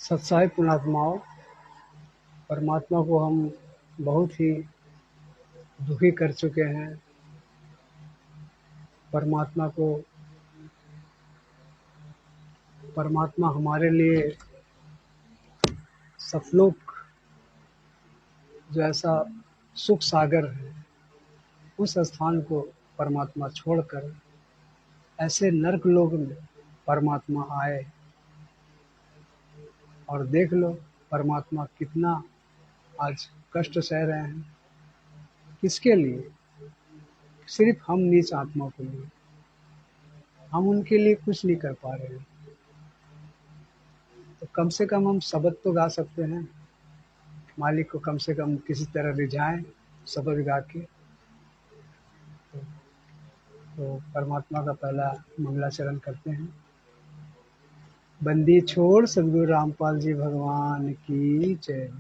सत्साई पुण्यात्माओं, परमात्मा को हम बहुत ही दुखी कर चुके हैं। परमात्मा हमारे लिए सतलोक जो ऐसा सुख सागर है, उस स्थान को परमात्मा छोड़कर ऐसे नर्क लोक में परमात्मा आए। और देख लो परमात्मा कितना आज कष्ट सह रहे हैं। किसके लिए? सिर्फ हम नीच आत्मा के लिए। हम उनके लिए कुछ नहीं कर पा रहे हैं। तो कम से कम हम शब्द तो गा सकते हैं, मालिक को कम से कम किसी तरह रिझाएं शब्द गा के। तो परमात्मा का पहला मंगलाचरण करते हैं। बंदी छोड़ सदगुरु रामपाल जी भगवान की जय।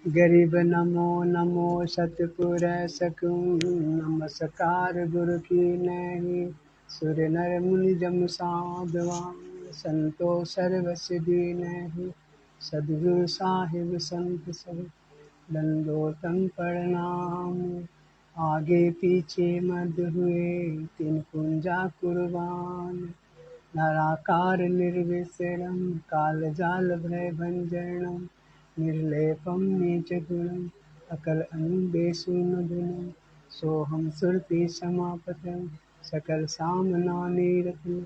गरीब नमो नमो सतपुर सकूं, नमस्कार गुरु की नहीं। सुर नर मुनि जम साधवा, संतो सर्व सिद्धि नहीं। सदगुरु साहिब संत सब दंडोतम प्रणाम। आगे पीछे मद हुए तीन कुंजा कुर्बान। नराकार निर्विशेषम काल जाल भय भंजनम। निर्लेपम नीचगुणम अकल अनुदेशु मधुनम। सोहम सुरति समापतम सकल सामनानि रत्न।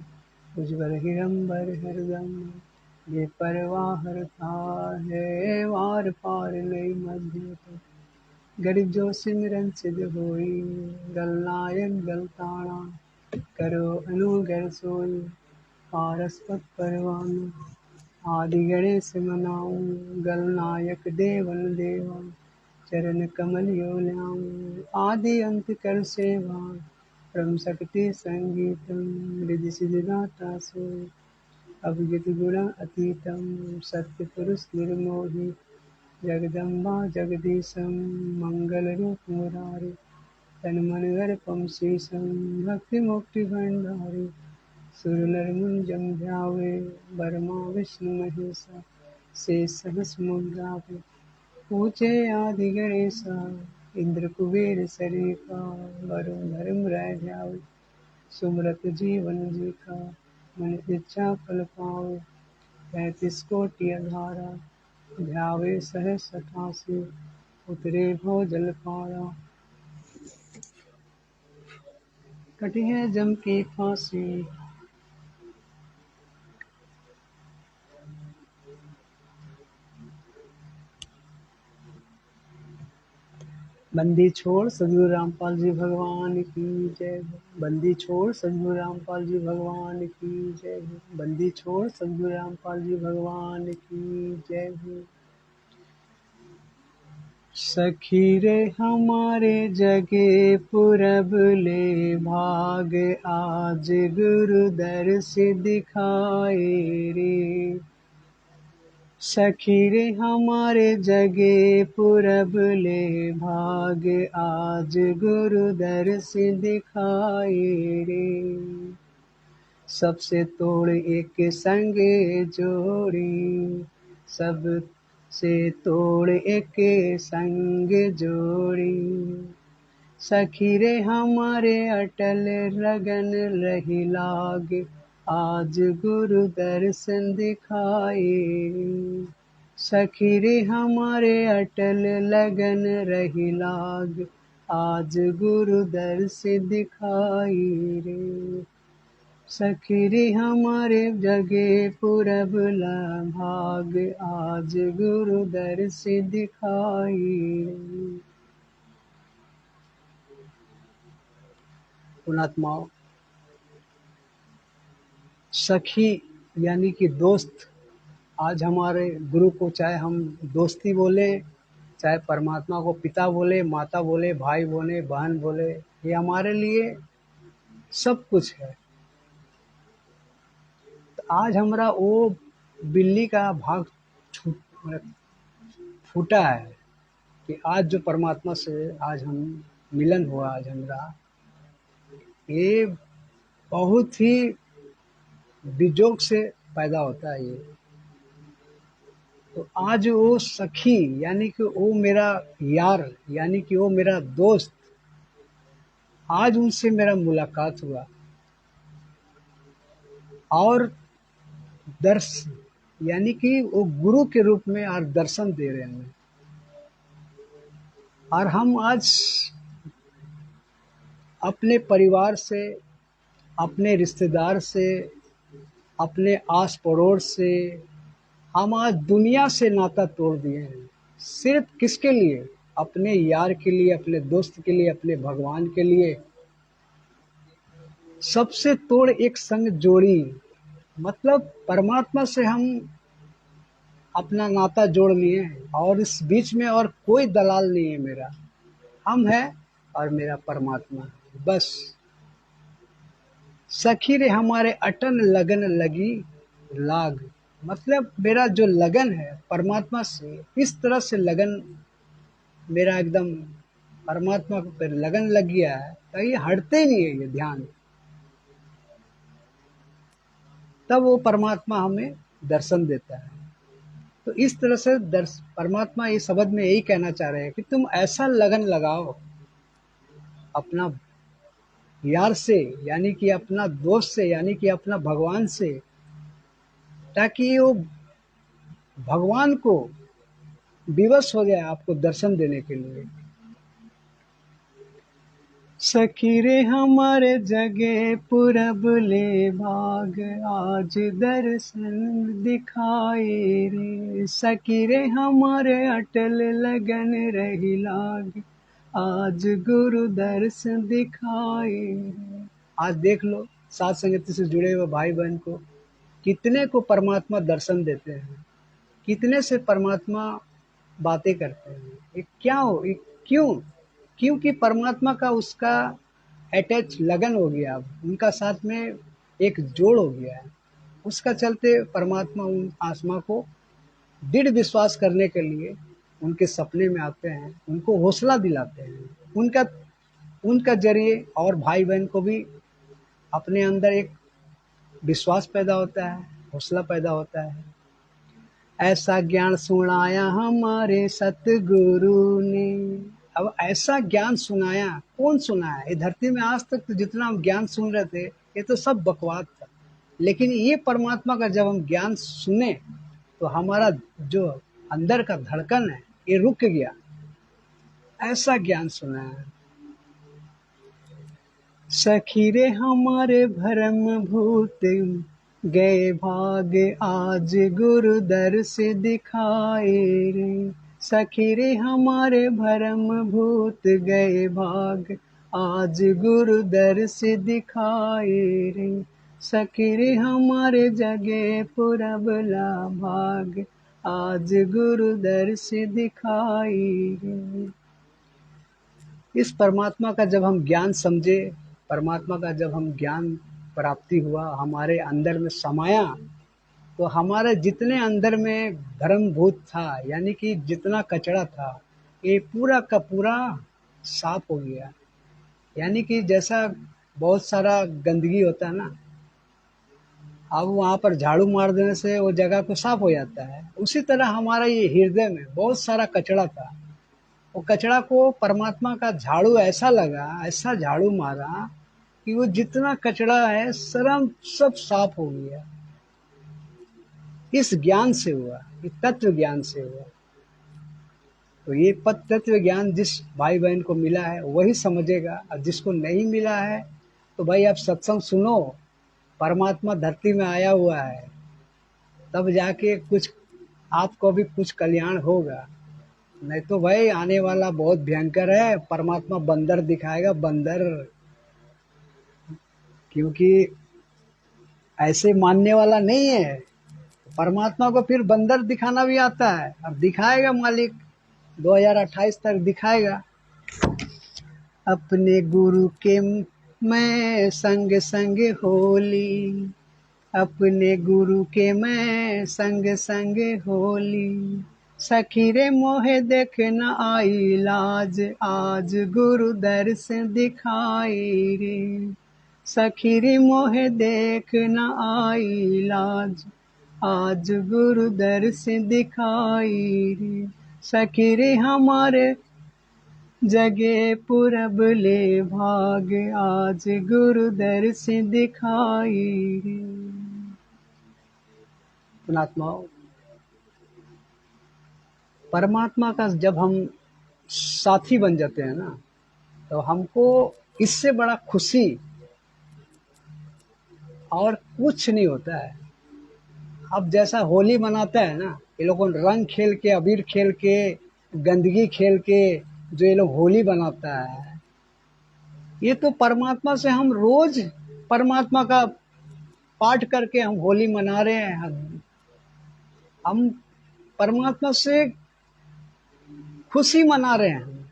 उज्ज्वल हिरंबर हरदम बेपरवाह था है। वार पार नहीं मध्य तो गरीब जो सिमरन सिद्ध होई। गल नायक गल ताणा करो अनुगर सोई। पारस पत परवाना आदि गणेश मनाऊं। गल नायक देवन देवा चरण कमल यो ल्याऊं। आदि अंत कर सेवा परम शक्ति संगीतम। रिधि सिद्धि दाता सोई अभिजित गुण अतीतम। सत्य पुरुष निर्मोही जगदम्बा जगदीशम। मंगल रूप मुरारी तन मन अर्पम शीशम। भक्ति मुक्ति भंडारी सुर नर मुनि जम ध्यावे। ब्रह्मा विष्णु महेशा शेष सहस मुद्रावे। पूजे आदि गणेशा इंद्र कुबेर सरीखा। वरुण धर्म रह ध्यावे सुमरत जीवन जीका। मन इच्छा फल पावे 35 कोटि अघारा। ध्यावे सहस 88 उतरे भव जल पारा। कटी है जम की फांसी बंदी छोड़ सदगुरु रामपाल जी भगवान की जय। बंदी छोड़ सदगुरु रामपाल जी भगवान की जय। बंदी छोड़ सदगुरु रामपाल जी भगवान की जय। सखी रे हमारे जगे पुरब ले भाग। आज गुरु दर्श दिखाए रे। सखी रे हमारे जगे पुरब ले भाग। आज गुरु दर्श दिखाए रे। सबसे तोड़ एक संगे जोड़ी। सब से तोड़ एक संग जोड़ी। सखी रे हमारे अटल लगन रही लाग। आज गुरु दर्शन दिखाए। सखी रे हमारे अटल लगन रही लाग। आज गुरु दर्शन दिखाई रे। सखी रे हमारे जगे पुरब ला भाग। आज गुरु दर्श दिखाई। पुण्यात्माओं, सखी यानी कि दोस्त। आज हमारे गुरु को चाहे हम दोस्ती बोले, चाहे परमात्मा को पिता बोले, माता बोले, भाई बोले, बहन बोले, ये हमारे लिए सब कुछ है। तो आज हमारा वो बिल्ली का भाग फूटा है कि आज जो परमात्मा से आज हम मिलन हुआ। आज हमारा ये बहुत ही विजोग से पैदा होता है। ये तो आज वो सखी यानी कि वो मेरा यार यानी कि वो मेरा दोस्त, आज उनसे मेरा मुलाकात हुआ और दर्श यानी कि वो गुरु के रूप में आज दर्शन दे रहे हैं हमें। और हम आज अपने परिवार से, अपने रिश्तेदार से, अपने आस पड़ोस से, हम आज दुनिया से नाता तोड़ दिए हैं। सिर्फ किसके लिए? अपने यार के लिए, अपने दोस्त के लिए, अपने भगवान के लिए। सबसे तोड़ एक संग जोड़ी, मतलब परमात्मा से हम अपना नाता जोड़ लिए हैं और इस बीच में और कोई दलाल नहीं है मेरा। हम है और मेरा परमात्मा, बस। सखी रे हमारे अटन लगन लगी लाग, मतलब मेरा जो लगन है परमात्मा से, इस तरह से लगन मेरा एकदम परमात्मा पे लगन लग गया है, तो ये हटते ही नहीं है ये ध्यान। तब वो परमात्मा हमें दर्शन देता है। तो इस तरह से परमात्मा इस शब्द में यही कहना चाह रहे हैं कि तुम ऐसा लगन लगाओ अपना यार से, यानी कि अपना दोस्त से, यानी कि अपना भगवान से, ताकि वो भगवान को विवश हो जाए आपको दर्शन देने के लिए। सखी रे हमारे जगे पुरब ले भाग, आज दर्शन दिखाए रे। सखी रे हमारे अटल लगन रही लाग, आज गुरु दर्शन दिखाए रे। आज देख लो साथ संगति से जुड़े हुए भाई बहन को, कितने को परमात्मा दर्शन देते हैं, कितने से परमात्मा बातें करते हैं। ये क्या हो, ये क्यों? क्योंकि परमात्मा का उसका अटैच लगन हो गया, अब उनका साथ में एक जोड़ हो गया है। उसका चलते परमात्मा उन आत्मा को दृढ़ विश्वास करने के लिए उनके सपने में आते हैं, उनको हौसला दिलाते हैं। उनका उनका जरिए और भाई बहन को भी अपने अंदर एक विश्वास पैदा होता है, हौसला पैदा होता है। ऐसा ज्ञान सुनाया हमारे सतगुरु ने। अब ऐसा ज्ञान सुनाया, कौन सुनाया? ये धरती में आज तक तो जितना हम ज्ञान सुन रहे थे ये तो सब बकवास था, लेकिन ये परमात्मा का जब हम ज्ञान सुने तो हमारा जो अंदर का धड़कन है ये रुक गया। ऐसा ज्ञान सुनाया। सखी रे हमारे भरम भूत गए भाग, आज गुरु दर से दिखाए रे। सखी रे हमारे भरम भूत गए भाग, आज गुरु दर से दिखाए रे। सखी रे हमारे जगे पुरबला भाग, आज गुरु दर से दिखाई रे। इस परमात्मा का जब हम ज्ञान समझे, परमात्मा का जब हम ज्ञान प्राप्ति हुआ, हमारे अंदर में समाया, तो हमारे जितने अंदर में भ्रम भूत था, यानी कि जितना कचरा था, ये पूरा का पूरा साफ हो गया। यानी कि जैसा बहुत सारा गंदगी होता है ना, अब वहाँ पर झाड़ू मार देने से वो जगह को साफ हो जाता है, उसी तरह हमारा ये हृदय में बहुत सारा कचरा था। वो कचरा को परमात्मा का झाड़ू ऐसा लगा, ऐसा झाड़ू मारा कि वो जितना कचरा है सरम सब साफ हो गया। इस ज्ञान से हुआ, ये तत्व ज्ञान से हुआ। तो ये पद तत्व ज्ञान जिस भाई बहन को मिला है वही समझेगा, और जिसको नहीं मिला है तो भाई आप सत्संग सुनो, परमात्मा धरती में आया हुआ है, तब जाके कुछ आपको भी कुछ कल्याण होगा। नहीं तो भाई आने वाला बहुत भयंकर है, परमात्मा बंदर दिखाएगा, बंदर। क्योंकि ऐसे मानने वाला नहीं है। परमात्मा को फिर बंदर दिखाना भी आता है, अब दिखाएगा मालिक, 2028 तक दिखाएगा। अपने गुरु के मैं संग संग होली, अपने गुरु के मैं संग संग होली। सखी रे मोहे देख न आई लाज, आज गुरु दर्शन दिखाई रे। सखी रे मोहे देख न आई लाज, आज गुरु दर्श दिखाई रे, सखी रे हमारे जगे पुरब ले भाग, आज गुरु दर्श दिखाई रे। पुणात्माओं, परमात्मा का जब हम साथी बन जाते हैं ना, तो हमको इससे बड़ा खुशी और कुछ नहीं होता है। अब जैसा होली मनाता है ना, ये लोग रंग खेल के, अबीर खेल के, गंदगी खेल के जो ये लोग होली बनाता है, ये तो परमात्मा से हम रोज परमात्मा का पाठ करके हम होली मना रहे हैं। हम परमात्मा से खुशी मना रहे हैं।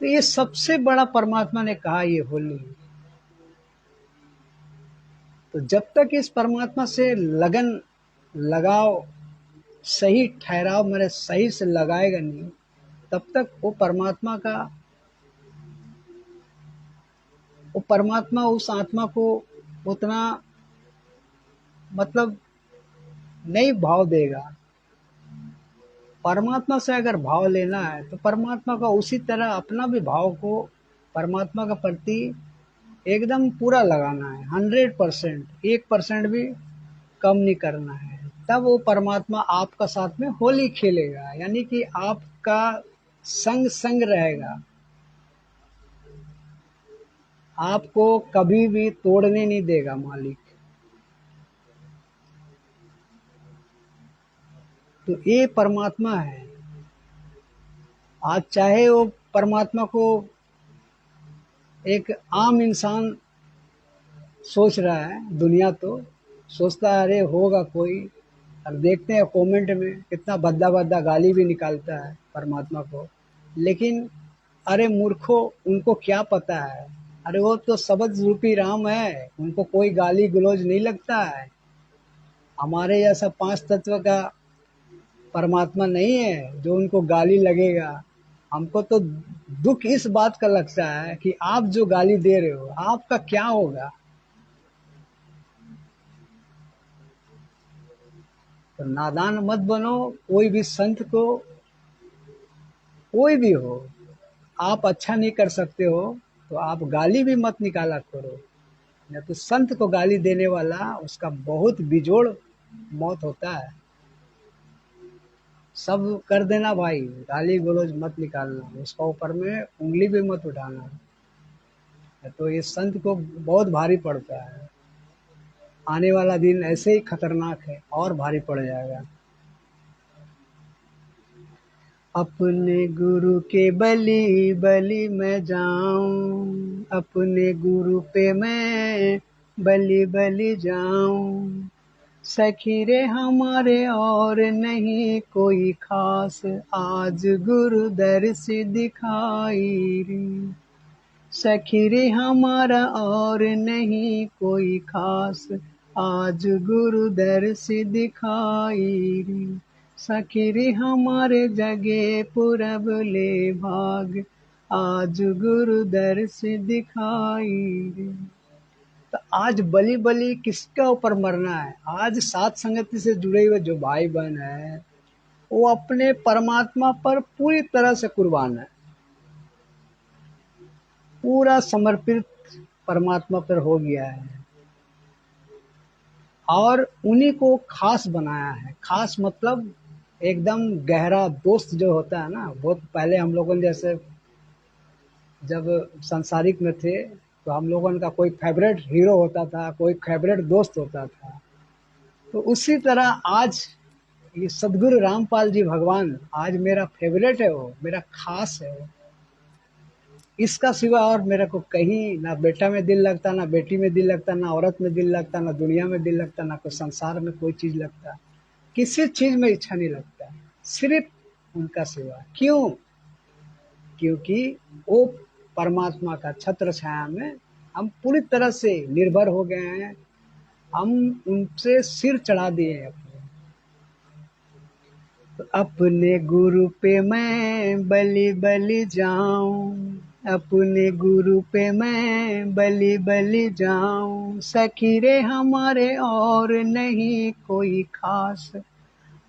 तो ये सबसे बड़ा परमात्मा ने कहा ये होली। तो जब तक इस परमात्मा से लगन लगाव, सही ठहराव मेरे सही से लगाएगा नहीं, तब तक वो परमात्मा उस आत्मा को उतना मतलब नहीं भाव देगा। परमात्मा से अगर भाव लेना है तो परमात्मा का उसी तरह अपना भी भाव को परमात्मा के प्रति एकदम पूरा लगाना है, 100%, 1% भी कम नहीं करना है। तब वो परमात्मा आपका साथ में होली खेलेगा, यानी कि आपका संग संग रहेगा, आपको कभी भी तोड़ने नहीं देगा मालिक। तो ये परमात्मा है। आज चाहे वो परमात्मा को एक आम इंसान सोच रहा है, दुनिया तो सोचता है अरे होगा कोई, और देखते हैं कमेंट में कितना भद्दा भद्दा गाली भी निकालता है परमात्मा को। लेकिन अरे मूर्खों, उनको क्या पता है, अरे वो तो शब्द रूपी राम है, उनको कोई गाली गलौज नहीं लगता है। हमारे जैसा 5 तत्व का परमात्मा नहीं है जो उनको गाली लगेगा। हमको तो दुख इस बात का लगता है कि आप जो गाली दे रहे हो आपका क्या होगा। तो नादान मत बनो। कोई भी संत को, कोई भी हो, आप अच्छा नहीं कर सकते हो तो आप गाली भी मत निकाला करो। नहीं तो संत को गाली देने वाला, उसका बहुत बिजोड़ मौत होता है। सब कर देना भाई, गाली गलौज मत निकालना, उसका ऊपर में उंगली भी मत उठाना। तो ये संत को बहुत भारी पड़ता है। आने वाला दिन ऐसे ही खतरनाक है और भारी पड़ जाएगा। अपने गुरु के बलि बलि मैं जाऊं, अपने गुरु पे मैं बलि बलि जाऊं। सखी रे हमारे और नहीं कोई खास, आज गुरु दर्श दिखाई रे। सखी रे हमारा और नहीं कोई खास, आज गुरु दर्श दिखाई रे। सखी रे हमारे जगे पुरब ले भाग, आज गुरु दर्श दिखाई रे। तो आज बलि बलि किसका ऊपर मरना है? आज सात संगति से जुड़े हुए जो भाई बहन है, वो अपने परमात्मा पर पूरी तरह से कुर्बान है, पूरा समर्पित परमात्मा पर हो गया है और उन्हीं को खास बनाया है। खास मतलब एकदम गहरा दोस्त जो होता है ना, बहुत पहले हम लोगों ने जैसे जब संसारिक में थे तो हम लोगों का कोई फेवरेट हीरो होता था, कोई फेवरेट दोस्त होता था। तो उसी तरह आज ये सदगुरु रामपाल जी भगवान आज मेरा फेवरेट है, वो मेरा खास है। वो इसका सिवा और मेरे को कहीं ना बेटा में दिल लगता, ना बेटी में दिल लगता, ना औरत में दिल लगता, ना दुनिया में दिल लगता, ना कोई संसार में कोई चीज लगता, किसी चीज में इच्छा नहीं लगता, सिर्फ उनका सिवा। क्यों? क्योंकि वो परमात्मा का छत्र छाया में हम पूरी तरह से निर्भर हो गए हैं, हम उनसे सिर चढ़ा दिए हैं अपने। तो अपने गुरु पे मैं बलि बलि जाऊं, अपने गुरु पे मैं बलि बलि जाऊं, सखी रे हमारे और नहीं कोई खास,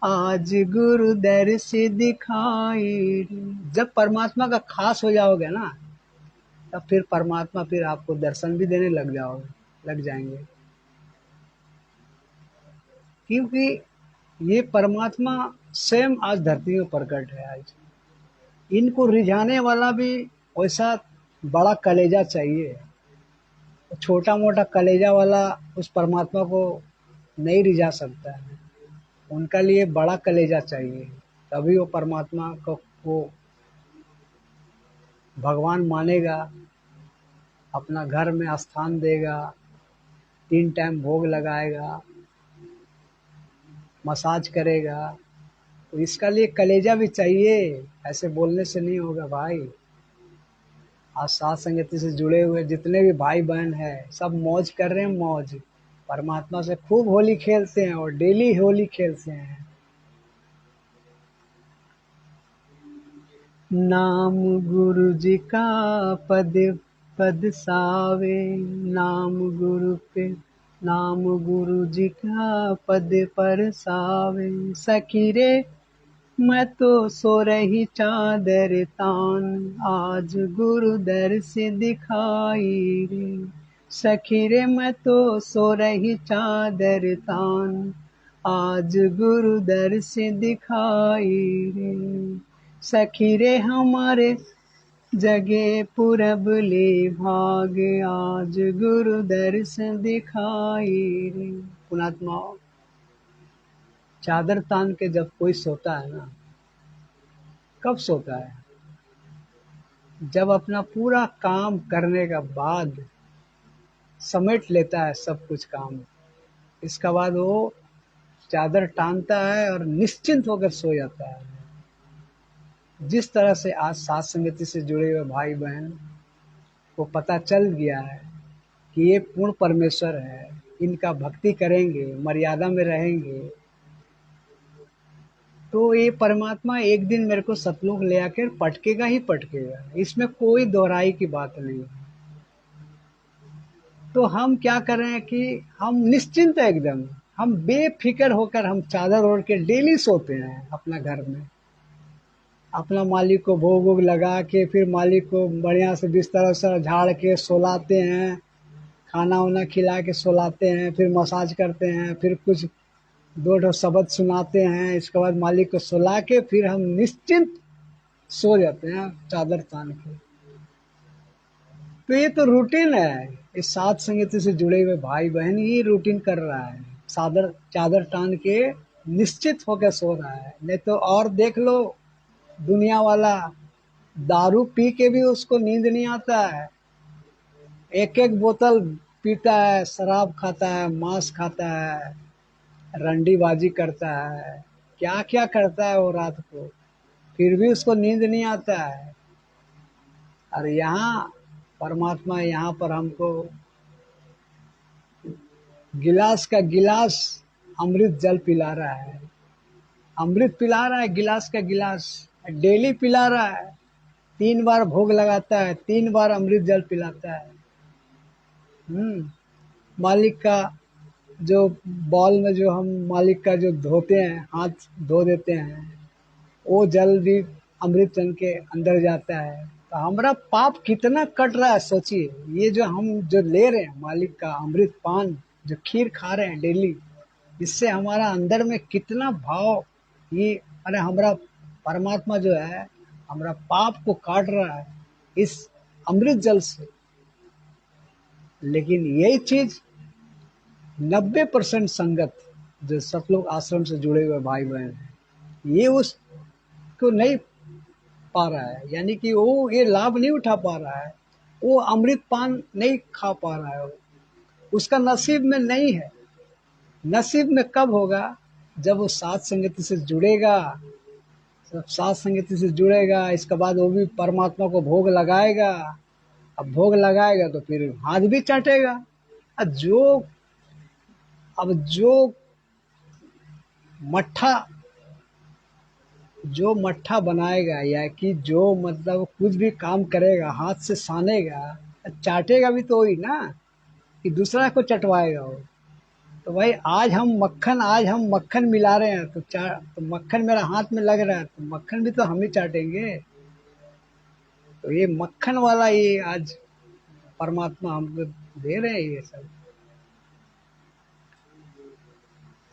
आज गुरु दर से दिखाई। जब परमात्मा का खास हो जाओगे ना, तब फिर परमात्मा फिर आपको दर्शन भी देने लग जाएंगे। क्योंकि ये परमात्मा स्वयं आज धरती में प्रकट है। आज इनको रिझाने वाला भी वैसा बड़ा कलेजा चाहिए। छोटा मोटा कलेजा वाला उस परमात्मा को नहीं रिझा सकता है। उनका लिए बड़ा कलेजा चाहिए, तभी वो परमात्मा को भगवान मानेगा, अपना घर में स्थान देगा, 3 टाइम भोग लगाएगा, मसाज करेगा। तो इसका लिए कलेजा भी चाहिए, ऐसे बोलने से नहीं होगा भाई। आज साथ संगति से जुड़े हुए जितने भी भाई बहन हैं, सब मौज कर रहे हैं, मौज। परमात्मा से खूब होली खेलते हैं और डेली होली खेलते हैं। नाम गुरु जी का पद पद सावे, नाम गुरु पे नाम गुरु जी का पद पर सावे, सखी रे मैं तो सो रही चादर तान, आज गुरु दर से दिखाई रे, सखी रे मैं तो सो रही चादर तान, आज गुरु दर से दिखाई रे, सखी रे हमारे जगे पूरब ले भाग, आज गुरु दर्शन दिखाई रे। पुणात्मा, चादर तान के जब कोई सोता है ना, कब सोता है? जब अपना पूरा काम करने का बाद समेट लेता है सब कुछ काम, इसका बाद वो चादर टानता है और निश्चिंत होकर सो जाता है। जिस तरह से आज साथ संगति से जुड़े हुए भाई बहन को पता चल गया है कि ये पूर्ण परमेश्वर है, इनका भक्ति करेंगे, मर्यादा में रहेंगे, तो ये परमात्मा एक दिन मेरे को सतलोक ले आकर पटकेगा ही पटकेगा, इसमें कोई दोहराई की बात नहीं है। तो हम क्या कर रहे हैं कि हम निश्चिंत है एकदम, हम बेफिक्र होकर हम चादर ओढ़ के डेली सोते हैं अपना घर में, अपना मालिक को भोग वोग लगा के, फिर मालिक को बढ़िया से बिस्तर उस्तर झाड़ के सोलाते हैं, खाना वाना खिला के सुलाते हैं, फिर मसाज करते हैं, फिर कुछ 2 शब्द सुनाते हैं, इसके बाद मालिक को सुला के फिर हम निश्चिंत सो जाते हैं चादर तान के। तो ये तो रूटीन है, इस साथ संगति से जुड़े हुए भाई बहन ही रूटीन कर रहा है, चादर चादर तान के निश्चित होकर सो रहा है। नहीं तो और देख लो, दुनिया वाला दारू पी के भी उसको नींद नहीं आता है, एक एक बोतल पीता है, शराब खाता है, मांस खाता है, रंडीबाजी करता है, क्या क्या करता है वो रात को, फिर भी उसको नींद नहीं आता है। और यहाँ परमात्मा यहाँ पर हमको गिलास का गिलास अमृत जल पिला रहा है, अमृत पिला रहा है, गिलास का गिलास डेली पिला रहा है। 3 बार भोग लगाता है, 3 बार अमृत जल पिलाता है। मालिक का जो बॉल में जो हम मालिक का जो धोते हैं, हाथ धो देते हैं, वो जल भी अमृत जन के अंदर जाता है। तो हमारा पाप कितना कट रहा है सोचिए। ये जो हम जो ले रहे हैं मालिक का अमृत पान, जो खीर खा रहे हैं डेली, इससे हमारा अंदर में कितना भाव, ये अरे हमारा परमात्मा जो है हमारा पाप को काट रहा है इस अमृत जल से। लेकिन यही चीज 90% संगत जो सतलोक आश्रम से जुड़े हुए भाई बहन हैं, ये उसको नहीं पा रहा है, यानी कि वो ये लाभ नहीं उठा पा रहा है, वो अमृत पान नहीं खा पा रहा है, उसका नसीब में नहीं है। नसीब में कब होगा? जब वो साथ संगति से जुड़ेगा, जब साथ संगति से जुड़ेगा, इसके बाद वो भी परमात्मा को भोग लगाएगा। अब भोग लगाएगा तो फिर हाथ भी चाटेगा। अब जो मट्ठा जो मट्ठा बनाएगा या कि जो मतलब कुछ भी काम करेगा, हाथ से सानेगा, चाटेगा भी तो वही ना, कि दूसरा को चटवाएगा वो। तो भाई आज हम मक्खन मिला रहे हैं, तो मक्खन मेरा हाथ में लग रहा है, तो मक्खन भी तो हम ही चाटेंगे। तो ये मक्खन वाला ये आज परमात्मा हमको दे रहे हैं ये सब।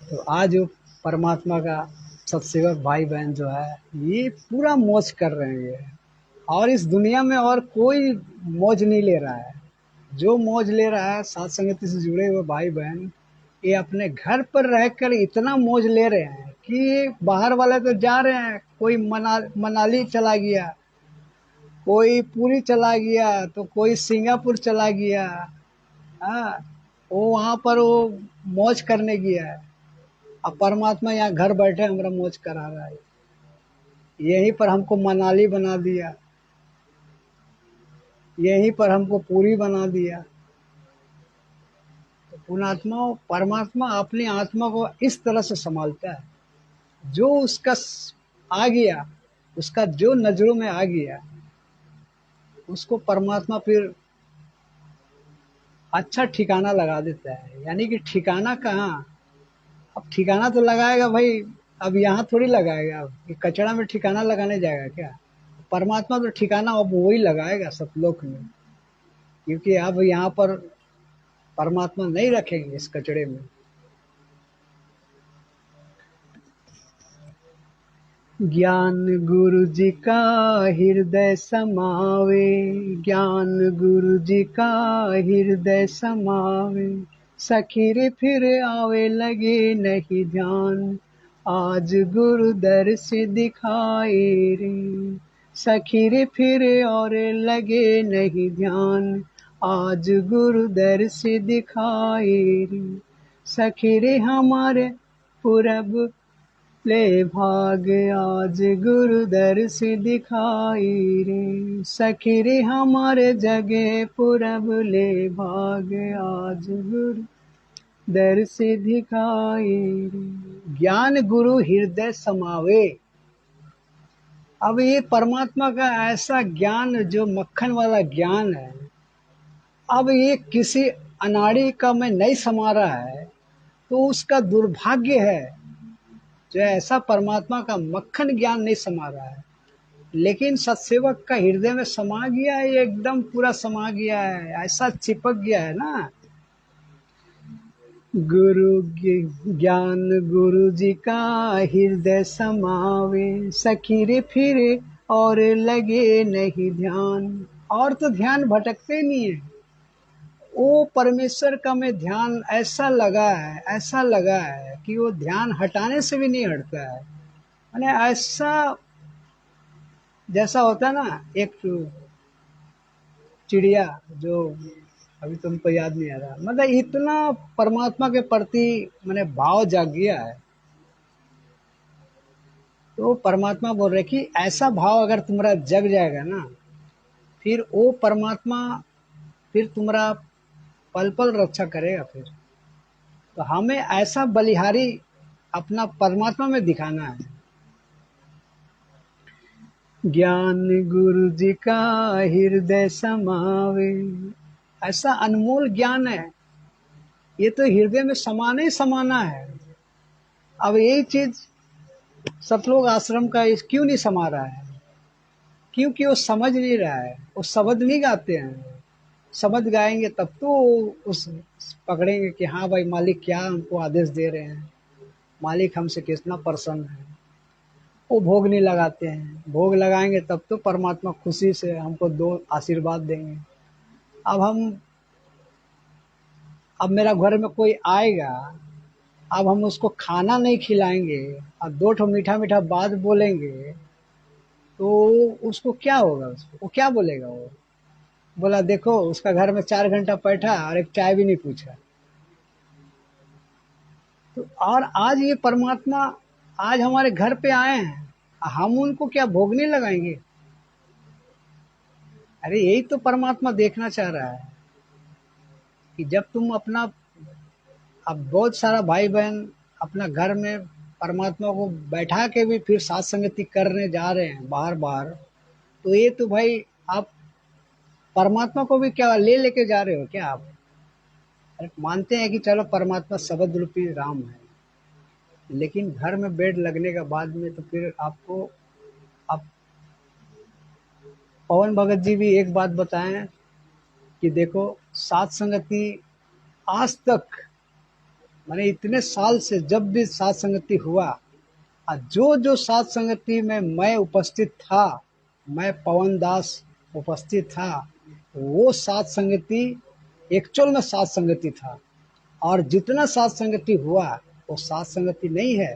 तो आज वो परमात्मा का सत्सेवक भाई बहन जो है, ये पूरा मौज कर रहे हैं ये। और इस दुनिया में और कोई मौज नहीं ले रहा है। जो मौज ले रहा है साथ संगति से जुड़े हुए भाई बहन, ये अपने घर पर रहकर इतना मौज ले रहे हैं कि बाहर वाले तो जा रहे हैं, कोई मनाली चला गया, कोई पुरी चला गया, तो कोई सिंगापुर चला गया। हाँ, वो वहाँ पर वो मौज करने गया है। अब परमात्मा यहाँ घर बैठे हमारा मौज करा रहा है। यहीं पर हमको मनाली बना दिया, यहीं पर हमको पूरी बना दिया। तो पुणात्मा परमात्मा अपनी आत्मा को इस तरह से संभालता है, जो उसका आ गया, उसका जो नजरों में आ गया, उसको परमात्मा फिर अच्छा ठिकाना लगा देता है। यानी कि ठिकाना कहाँ, अब ठिकाना तो लगाएगा भाई, अब यहाँ थोड़ी लगाएगा, अब ये कचरा में ठिकाना लगाने जाएगा क्या? परमात्मा तो ठिकाना अब वही लगाएगा सतलोक में, क्योंकि अब यहाँ पर परमात्मा नहीं रखेंगे इस कचड़े में। ज्ञान गुरु जी का हृदय समावे, ज्ञान गुरु जी का हृदय समावे, सखी रे फिर आवे लगे नहीं ध्यान, आज गुरु दर से दिखाए रे। सखी रे फिर और लगे नहीं ध्यान, आज गुरु दर से दिखाए रे। सखी रे हमारे पूरब ले भाग, आज गुरु दर से दिखाई रे। सखी रे हमारे जगह पूरब ले भाग, आज गुरु दर से दिखाई रे। ज्ञान गुरु हृदय समावे। अब ये परमात्मा का ऐसा ज्ञान जो मक्खन वाला ज्ञान है, अब ये किसी अनाड़ी का में नहीं समा रहा है, तो उसका दुर्भाग्य है जो ऐसा परमात्मा का मक्खन ज्ञान नहीं समा रहा है। लेकिन सत्सेवक का हृदय में समा गया है, ये एकदम पूरा समा गया है, ऐसा चिपक गया है ना। गुरु ज्ञान गुरु जी का हृदय समावे, सखी रे फिरे और लगे नहीं ध्यान। और तो ध्यान भटकते नहीं है, वो परमेश्वर का में ध्यान ऐसा लगा है, ऐसा लगा है कि वो ध्यान हटाने से भी नहीं हटता है। मैंने ऐसा, जैसा होता है ना एक चिड़िया, जो अभी तुमको याद नहीं आ रहा, मतलब इतना परमात्मा के प्रति मैंने भाव जाग गया है। तो परमात्मा बोल रहे कि ऐसा भाव अगर तुम्हारा जग जाएगा ना, फिर वो परमात्मा फिर तुम्हारा पल पल रक्षा करेगा। फिर तो हमें ऐसा बलिहारी अपना परमात्मा में दिखाना है। ज्ञान गुरु जी का हृदय समावे, ऐसा अनमोल ज्ञान है, ये तो हृदय में समाना ही समाना है। अब यही चीज सतलोक आश्रम का इस क्यों नहीं समा रहा है? क्योंकि वो समझ नहीं रहा है, वो शब्द नहीं गाते हैं। शब्द गाएंगे तब तो उस पकड़ेंगे कि हाँ भाई मालिक क्या हमको आदेश दे रहे हैं, मालिक हमसे कितना प्रसन्न है। वो भोग नहीं लगाते हैं, भोग लगाएंगे तब तो परमात्मा खुशी से हमको दो आशीर्वाद देंगे। अब हम, अब मेरा घर में कोई आएगा, अब हम उसको खाना नहीं खिलाएंगे, अब दो ठो मीठा मीठा बात बोलेंगे, तो उसको क्या होगा? उसको वो क्या बोलेगा? वो बोला देखो उसका घर में 4 घंटा बैठा और एक चाय भी नहीं पूछा। तो और आज ये परमात्मा आज हमारे घर पे आए हैं, हम उनको क्या भोग नहीं लगाएंगे? अरे यही तो परमात्मा देखना चाह रहा है कि जब तुम अपना, अब बहुत सारा भाई बहन अपना घर में परमात्मा को बैठा के भी फिर साथ संगति करने जा रहे हैं बार बार, तो ये तो भाई आप परमात्मा को भी क्या ले लेके जा रहे हो क्या आप? अरे मानते हैं कि चलो परमात्मा शब्द रूपी राम है, लेकिन घर में बेड लगने के बाद में तो फिर आपको, आप पवन भगत जी भी एक बात बताएं कि देखो, सात संगति आज तक, मैंने इतने साल से जब भी सात संगति हुआ, जो जो सात संगति में मैं उपस्थित था, मैं पवन दास उपस्थित था, वो सात संगति एक्चुअल में सात संगति था। और जितना सात संगति हुआ वो सात संगति नहीं है।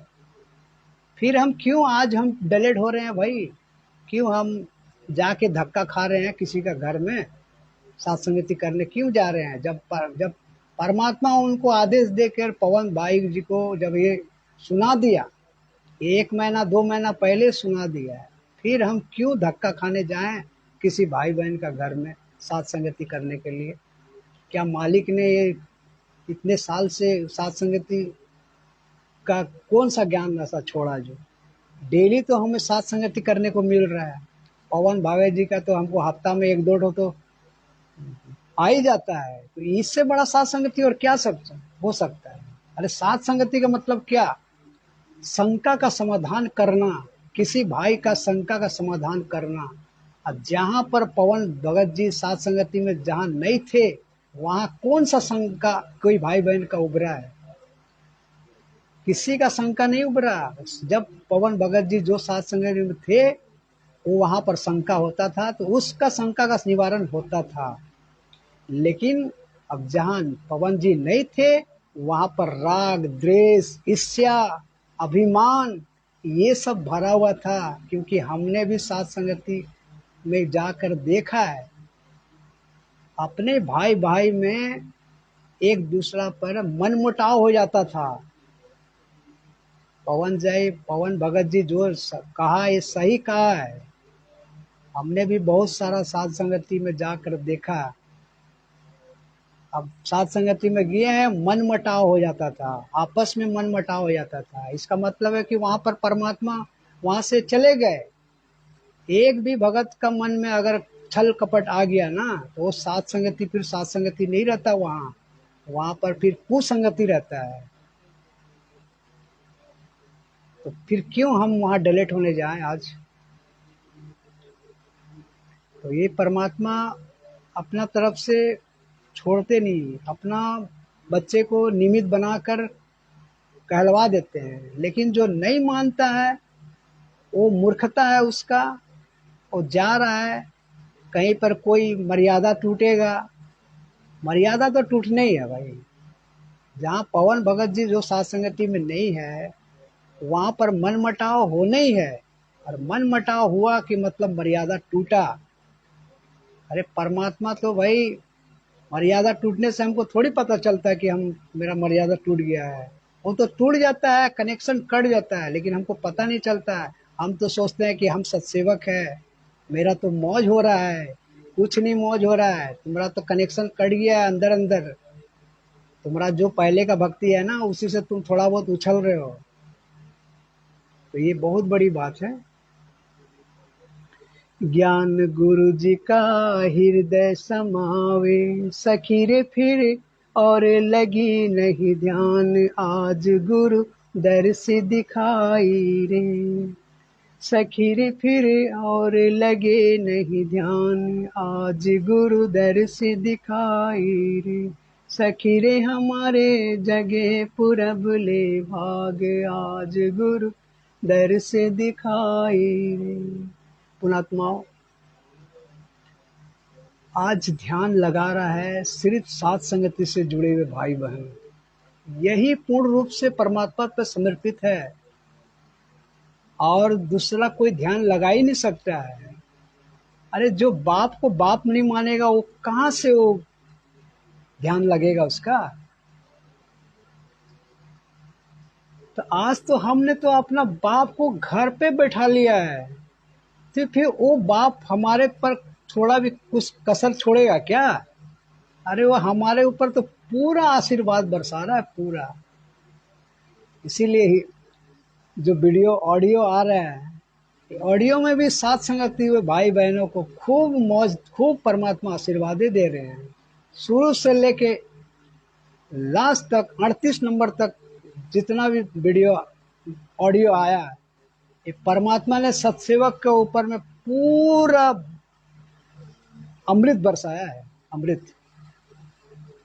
फिर हम क्यों आज हम डिलेट हो रहे हैं भाई? क्यों हम जाके धक्का खा रहे हैं किसी का घर में सात संगति करने क्यों जा रहे हैं? जब परमात्मा उनको आदेश देकर पवन भाई जी को जब ये सुना दिया, 1 महीना 2 महीना पहले सुना दिया है, फिर हम क्यों धक्का खाने जाएं किसी भाई बहन का घर में सात संगति करने के लिए? क्या मालिक ने ये इतने साल से सात संगति का कौन सा ज्ञान ऐसा छोड़ा जो डेली तो हमें सात संगति करने को मिल रहा है? पवन भावे जी का तो हमको हफ्ता में 1-2 तो आ ही जाता है, तो इससे बड़ा सात संगति और क्या सब हो सकता है? अरे सात संगति का मतलब क्या? शंका का समाधान करना, किसी भाई का शंका का समाधान करना। अब जहाँ पर पवन भगत जी सात संगति में जहाँ नहीं थे, वहाँ कौन सा शंका कोई भाई बहन का उभरा है? किसी का शंका नहीं उभरा। जब पवन भगत जी जो सात संगति में थे, वो वहाँ पर शंका होता था तो उसका शंका का निवारण होता था। लेकिन अब जहाँ पवन जी नहीं थे, वहाँ पर राग, द्वेष, ईर्ष्या, अभिमान ये सब भरा हुआ था, क्योंकि हमने भी सात संगति में जाकर देखा है, अपने भाई भाई में एक दूसरा पर मनमुटाव हो जाता था। पवन भगत जी जो कहा ये सही कहा है। हमने भी बहुत सारा सात संगति में जाकर देखा। अब सात संगति में गए हैं, मनमुटाव हो जाता था, आपस में मनमुटाव हो जाता था। इसका मतलब है कि वहां पर परमात्मा वहां से चले गए। एक भी भगत का मन में अगर छल कपट आ गया ना, तो वो सात संगति फिर सात संगति नहीं रहता, वहां पर फिर कुसंगति रहता है। तो फिर क्यों हम वहां डिलीट होने जाएं आज? तो ये परमात्मा अपना तरफ से छोड़ते नहीं, अपना बच्चे को निमित्त बनाकर कहलवा देते हैं। लेकिन जो नहीं मानता है, वो मूर्खता है उसका, वो जा रहा है कहीं पर कोई मर्यादा टूटेगा। मर्यादा तो टूटने ही है भाई। जहाँ पवन भगत जी जो सात संगति में नहीं है, वहाँ पर मनमुटाव होना ही है। और मनमुटाव हुआ कि मतलब मर्यादा टूटा। अरे परमात्मा तो भाई, मर्यादा टूटने से हमको थोड़ी पता चलता है कि हम मेरा मर्यादा टूट गया है। वो तो टूट जाता है, कनेक्शन कट जाता है, लेकिन हमको पता नहीं चलता है। हम तो सोचते हैं कि हम सत्सेवक है, मेरा तो मौज हो रहा है। कुछ नहीं मौज हो रहा है, तुम्हारा तो कनेक्शन कट गया है अंदर अंदर। तुम्हारा जो पहले का भक्ति है ना, उसी से तुम थोड़ा बहुत उछल रहे हो। तो ये बहुत बड़ी बात है। ज्ञान गुरु जी का हृदय समावे, सखी रे फिर और लगी नहीं ध्यान, आज गुरु दर्श दिखाई रे। सखी रे फिर और लगे नहीं ध्यान, आज गुरु दर्श दिखाई रे। सखी रे हमारे जगे पुरब ले भाग, आज गुरु दर्श दिखाई रे। पुणात्माओं, आज ध्यान लगा रहा है सिर्फ सात संगति से जुड़े हुए भाई बहन, यही पूर्ण रूप से परमात्मा पर समर्पित है, और दूसरा कोई ध्यान लगा ही नहीं सकता है। अरे जो बाप को बाप नहीं मानेगा, वो कहाँ से वो ध्यान लगेगा उसका? तो आज तो हमने तो अपना बाप को घर पे बैठा लिया है, तो फिर वो बाप हमारे पर थोड़ा भी कुछ कसर छोड़ेगा क्या? अरे वो हमारे ऊपर तो पूरा आशीर्वाद बरसा रहा है, पूरा। इसीलिए ही जो वीडियो ऑडियो आ रहे हैं, ऑडियो में भी साथ संगति हुए भाई बहनों को खूब मौज, खूब परमात्मा आशीर्वादें दे रहे हैं। शुरू से लेके लास्ट तक 38 नंबर तक जितना भी वीडियो ऑडियो आया है, ये परमात्मा ने सत्सेवक के ऊपर में पूरा अमृत बरसाया है, अमृत।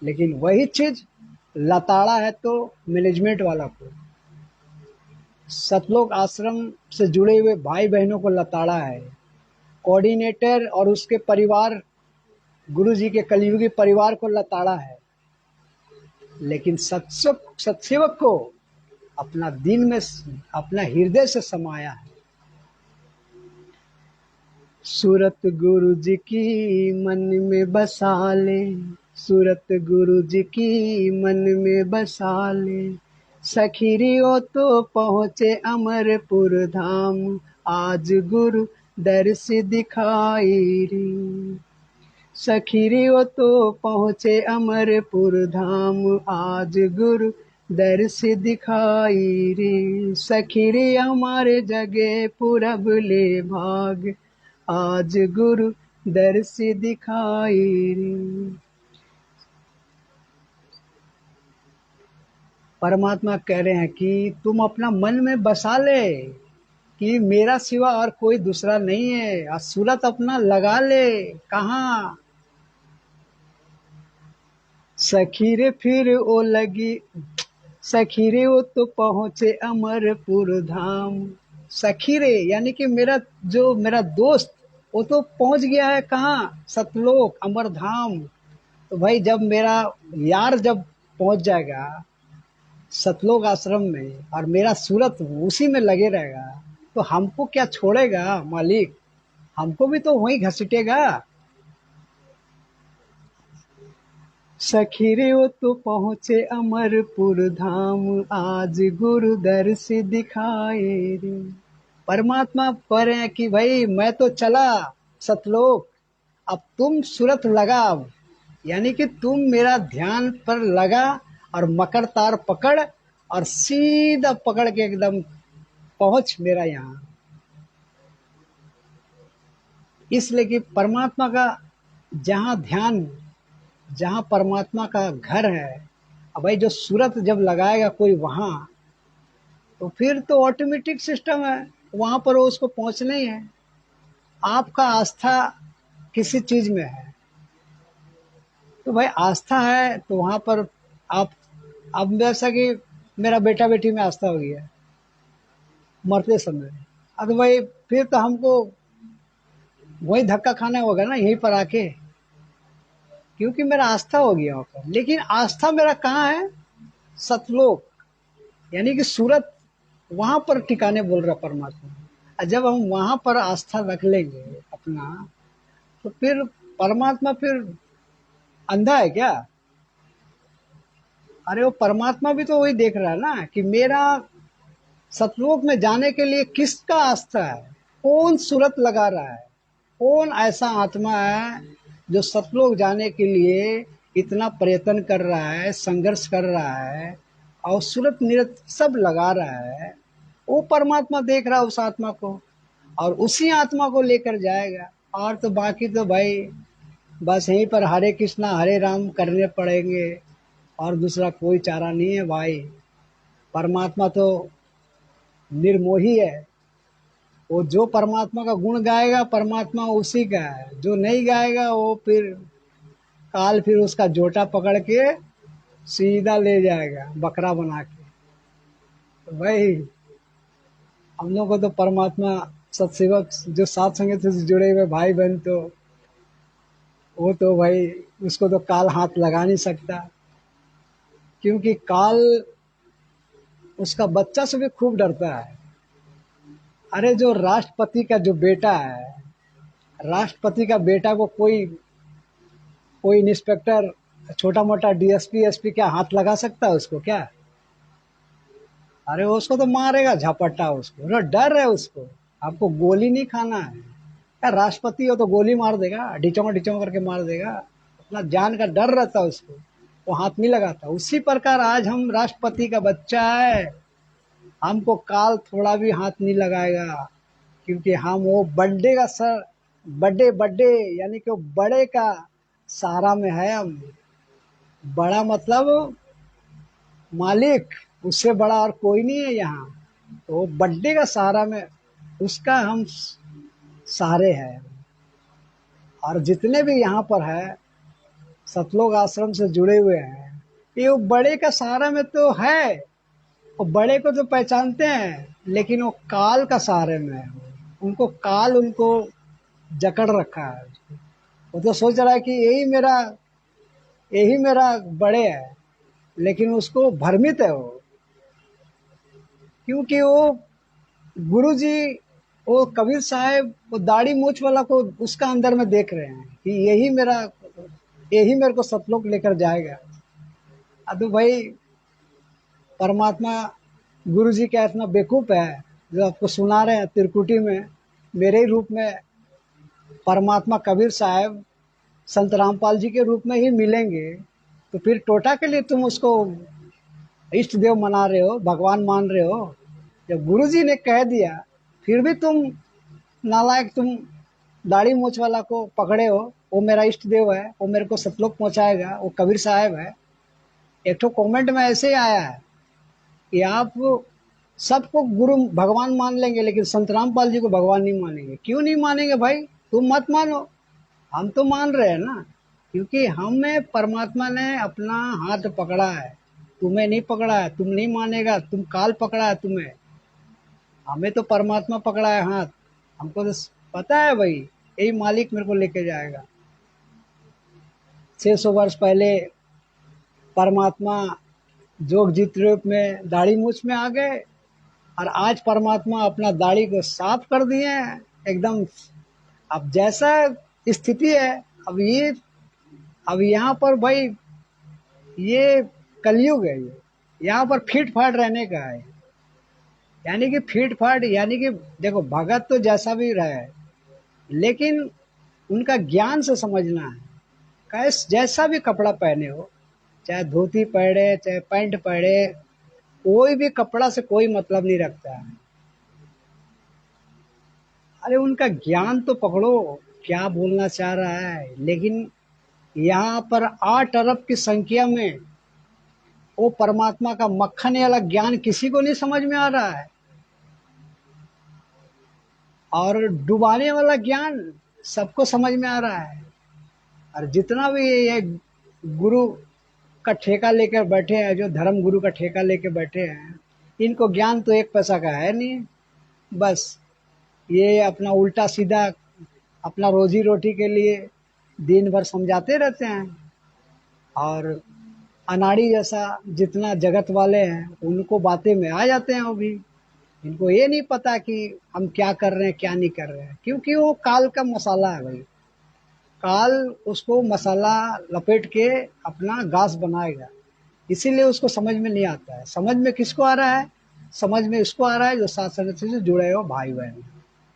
लेकिन वही चीज लताड़ा है तो मैनेजमेंट वाला को, सतलोक आश्रम से जुड़े हुए भाई बहनों को लताड़ा है, कोऑर्डिनेटर और उसके परिवार, गुरु जी के कलयुगी परिवार को लताड़ा है। लेकिन सत्सेवक को अपना दिल में, अपना हृदय से समाया है। सूरत गुरु जी की मन में बसा ले, सूरत गुरु जी की मन में बसा ले, सखीरियो तो पहुँचे अमरपुर धाम, आज गुरु दर्श दिखाई रे। सखीरियो तो पहुँचे अमरपुर धाम, आज गुरु दर्श दिखाई रे। सखीरे हमारे जगे पूरब ले भाग, आज गुरु दर्श दिखाई रे। परमात्मा कह रहे हैं कि तुम अपना मन में बसा ले कि मेरा सिवा और कोई दूसरा नहीं है, और सूरत अपना लगा ले। कहाँ? सखीरे फिर ओ लगी, सखीरे वो तो पहुँचे अमरपुर धाम। सखीरे यानी कि मेरा दोस्त वो तो पहुँच गया है कहाँ? सतलोक, अमरधाम। तो भाई जब मेरा यार जब पहुँच जाएगा सतलोक आश्रम में और मेरा सूरत उसी में लगे रहेगा, तो हमको क्या छोड़ेगा मालिक? हमको भी तो वहीं घसीटेगा। सखीरे वो तो पहुँचे अमरपुर धाम, आज गुरु दर्श दिखाए रे। परमात्मा कह रहे हैं कि भाई मैं तो चला सतलोक, अब तुम सूरत लगाओ, यानी कि तुम मेरा ध्यान पर लगा और मकर तार पकड़ और सीधा पकड़ के एकदम पहुंच मेरा यहाँ। इसलिए कि परमात्मा का जहाँ ध्यान, जहाँ परमात्मा का घर है, अब भाई जो सूरत जब लगाएगा कोई वहाँ, तो फिर तो ऑटोमेटिक सिस्टम है, वहाँ पर वो उसको पहुँचना ही है। आपका आस्था किसी चीज में है तो भाई आस्था है तो वहाँ पर आप, अब जैसा कि मेरा बेटा बेटी में आस्था हो गया मरते समय, अब भाई फिर तो हमको वही धक्का खाना होगा ना यहीं पर आके, क्योंकि मेरा आस्था हो गया वहाँ पर। लेकिन आस्था मेरा कहाँ है? सतलोक, यानी कि सूरत, वहां पर ठिकाने बोल रहा परमात्मा। और जब हम वहां पर आस्था रख लेंगे अपना, तो फिर परमात्मा फिर अंधा है क्या? अरे वो परमात्मा भी तो वही देख रहा है ना कि मेरा सतलोक में जाने के लिए किसका आस्था है, कौन सूरत लगा रहा है, कौन ऐसा आत्मा है जो सतलोक जाने के लिए इतना प्रयत्न कर रहा है, संघर्ष कर रहा है और सूरत निरत सब लगा रहा है। वो परमात्मा देख रहा है उस आत्मा को और उसी आत्मा को लेकर जाएगा। और तो बाकी तो भाई बस यहीं पर हरे कृष्णा हरे राम करने पड़ेंगे और दूसरा कोई चारा नहीं है भाई। परमात्मा तो निर्मोही है, वो जो परमात्मा का गुण गाएगा परमात्मा उसी का है, जो नहीं गाएगा वो फिर काल फिर उसका जोटा पकड़ के सीधा ले जाएगा बकरा बना के। तो भाई हम लोग को तो परमात्मा सत्सेवक जो साथ संगत से जुड़े हुए भाई बहन, तो वो तो भाई उसको तो काल हाथ लगा नहीं सकता, क्योंकि काल उसका बच्चा से भी खूब डरता है। अरे जो राष्ट्रपति का जो बेटा है, राष्ट्रपति का बेटा को कोई कोई इंस्पेक्टर छोटा मोटा डीएसपी एसपी क्या हाथ लगा सकता है उसको क्या? अरे उसको तो मारेगा झपट्टा, उसको ना डर है उसको, आपको गोली नहीं खाना है। क्या राष्ट्रपति हो तो गोली मार देगा, ढिचों ढिचों करके मार देगा, अपना जान का डर रहता उसको, वो हाथ नहीं लगाता। उसी प्रकार आज हम राष्ट्रपति का बच्चा है, हमको काल थोड़ा भी हाथ नहीं लगाएगा, क्योंकि हम वो बड्डे का सर, बड्डे बड्डे यानी कि वो बड़े का सहारा में है हम। बड़ा मतलब मालिक, उससे बड़ा और कोई नहीं है यहाँ। तो वो बड्डे का सहारा में उसका हम सहारे हैं। और जितने भी यहाँ पर है सतलोक आश्रम से जुड़े हुए हैं, ये वो बड़े का सहारा में तो है। वो बड़े को तो पहचानते हैं, लेकिन वो काल का सहारे में है। उनको काल उनको जकड़ रखा है। वो तो सोच रहा है कि यही मेरा बड़े है, लेकिन उसको भ्रमित है वो, क्योंकि वो गुरु जी, वो कबीर साहब, वो दाढ़ी मूछ वाला को उसका अंदर में देख रहे हैं कि यही मेरे को सतलोक लेकर जाएगा। अब भाई परमात्मा गुरु जी क्या इतना बेवकूफ़ है जो आपको सुना रहे हैं त्रिकुटी में मेरे ही रूप में परमात्मा कबीर साहब संत रामपाल जी के रूप में ही मिलेंगे। तो फिर टोटा के लिए तुम उसको इष्ट देव मना रहे हो, भगवान मान रहे हो। जब गुरु जी ने कह दिया फिर भी तुम नालायक, तुम दाढ़ी मूछ वाला को पकड़े हो। वो मेरा इष्ट देव है, वो मेरे को सतलोक पहुंचाएगा, वो कबीर साहब है। एक तो कमेंट में ऐसे ही आया है कि आप सबको गुरु भगवान मान लेंगे लेकिन संत रामपाल जी को भगवान नहीं मानेंगे। क्यों नहीं मानेंगे भाई? तुम मत मानो, हम तो मान रहे हैं ना, क्योंकि हमें परमात्मा ने अपना हाथ पकड़ा है। तुम्हें नहीं पकड़ा है, तुम नहीं मानेगा, तुम काल पकड़ा है तुम्हें। हमें तो परमात्मा पकड़ा है हाथ। हमको तो पता है भाई यही मालिक मेरे को लेके जाएगा। 600 वर्ष पहले परमात्मा जोग जीत रूप में दाढ़ी मूछ में आ गए, और आज परमात्मा अपना दाढ़ी को साफ कर दिए हैं एकदम। अब जैसा स्थिति है, अब ये अब यहाँ पर भाई ये कलयुग है। ये यहाँ पर फीट फाट रहने का है। यानी कि फीट फाट, यानी कि देखो भगत तो जैसा भी रहे, लेकिन उनका ज्ञान से समझना है। कैस जैसा भी कपड़ा पहने हो, चाहे धोती पहने चाहे पैंट पहने, कोई भी कपड़ा से कोई मतलब नहीं रखता है। अरे उनका ज्ञान तो पकड़ो, क्या बोलना चाह रहा है। लेकिन यहाँ पर 8 अरब की संख्या में वो परमात्मा का मक्खन वाला ज्ञान किसी को नहीं समझ में आ रहा है, और डुबाने वाला ज्ञान सबको समझ में आ रहा है। और जितना भी ये गुरु का ठेका लेकर बैठे हैं, जो धर्म गुरु का ठेका लेकर बैठे हैं, इनको ज्ञान तो एक पैसा का है नहीं। बस ये अपना उल्टा सीधा अपना रोजी रोटी के लिए दिन भर समझाते रहते हैं। और अनाड़ी जैसा जितना जगत वाले हैं उनको बातें में आ जाते हैं वो भी। इनको ये नहीं पता कि हम क्या कर रहे हैं क्या नहीं कर रहे हैं, क्योंकि वो काल का मसाला है भाई। काल उसको मसाला लपेट के अपना घास बनाएगा, इसीलिए उसको समझ में नहीं आता है। समझ में किसको आ रहा है? समझ में इसको आ रहा है जो साथ संगत से जुड़े हो भाई बहन।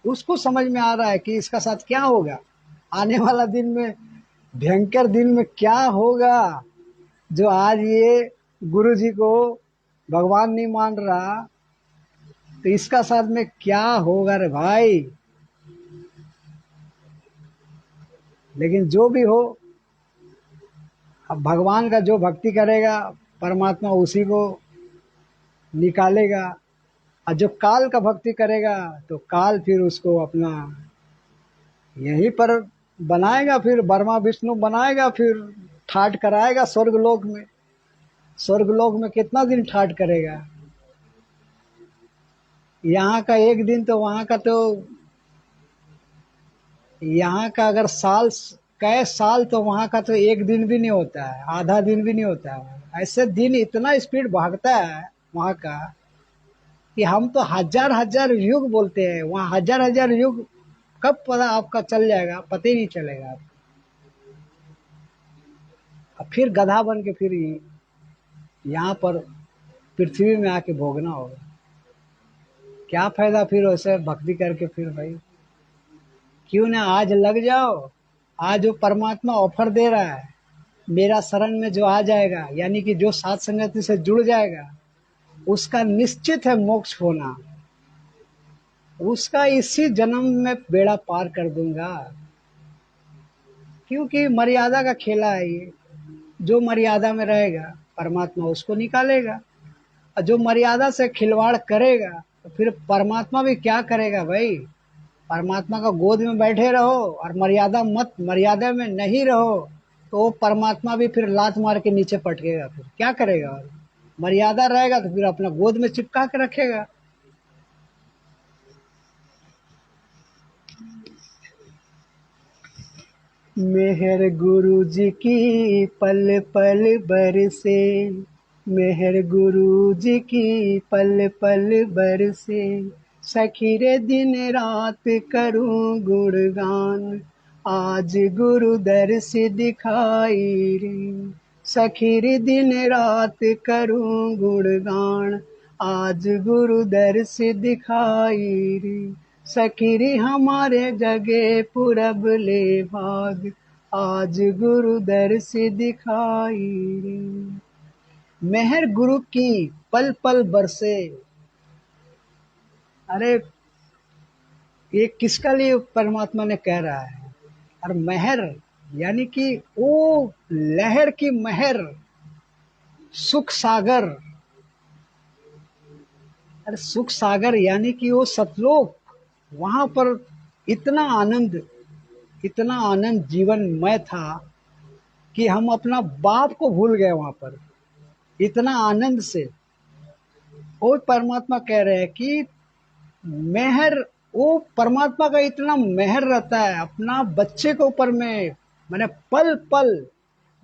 उसको समझ में आ रहा है कि इसका साथ क्या होगा आने वाला दिन में, भयंकर दिन में क्या होगा। जो आज ये गुरु जी को भगवान नहीं मान रहा, तो इसका साथ में क्या होगा रे भाई। लेकिन जो भी हो, अब भगवान का जो भक्ति करेगा परमात्मा उसी को निकालेगा, और जो काल का भक्ति करेगा तो काल फिर उसको अपना यहीं पर बनाएगा, फिर ब्रह्मा विष्णु बनाएगा, फिर ठाट कराएगा स्वर्गलोक में। स्वर्गलोक में कितना दिन ठाट करेगा? यहाँ का एक दिन तो वहाँ का तो, यहाँ का अगर साल कै साल तो वहाँ का तो एक दिन भी नहीं होता है, आधा दिन भी नहीं होता है। ऐसे दिन इतना स्पीड भागता है वहाँ का कि हम तो हजार हजार युग बोलते हैं, वहाँ हजार हजार युग कब पता आपका चल जाएगा, पता ही नहीं चलेगा। अब फिर गधा बन के फिर यहाँ पर पृथ्वी में आके भोगना होगा। क्या फायदा फिर वैसे भक्ति करके फिर भाई? क्यों ना आज लग जाओ। आज वो परमात्मा ऑफर दे रहा है, मेरा शरण में जो आ जाएगा, यानी कि जो सात संगति से जुड़ जाएगा, उसका निश्चित है मोक्ष होना, उसका इसी जन्म में बेड़ा पार कर दूंगा, क्योंकि मर्यादा का खेला है ये। जो मर्यादा में रहेगा परमात्मा उसको निकालेगा, और जो मर्यादा से खिलवाड़ करेगा तो फिर परमात्मा भी क्या करेगा भाई। परमात्मा का गोद में बैठे रहो और मर्यादा में नहीं रहो तो वो परमात्मा भी फिर लात मार के नीचे पटकेगा, फिर क्या करेगा। और मर्यादा रहेगा तो फिर अपना गोद में चिपका के रखेगा। मेहर गुरु जी की पल पल बरसे, मेहर गुरु जी की पल पल बरसे, सखी रे दिन रात करूं गुणगान, आज गुरु दर्श दिखाई रे, सखी रे दिन रात करूं गुणगान, आज गुरु दर्श दिखाई रे, सखीरी हमारे जगे पूरब ले भाग, आज गुरु दर्श दिखाई रे। मेहर गुरु की पल पल बरसे। अरे ये किसका लिए परमात्मा ने कह रहा है। और मेहर यानी कि वो लहर की मेहर, सुख सागर। अरे सुख सागर यानी कि वो सतलोक, वहां पर इतना आनंद, इतना आनंद जीवनमय था कि हम अपना बाप को भूल गए वहां पर, इतना आनंद से। वो परमात्मा कह रहे हैं कि मेहर, वो परमात्मा का इतना मेहर रहता है अपना बच्चे के ऊपर में। मैंने पल पल,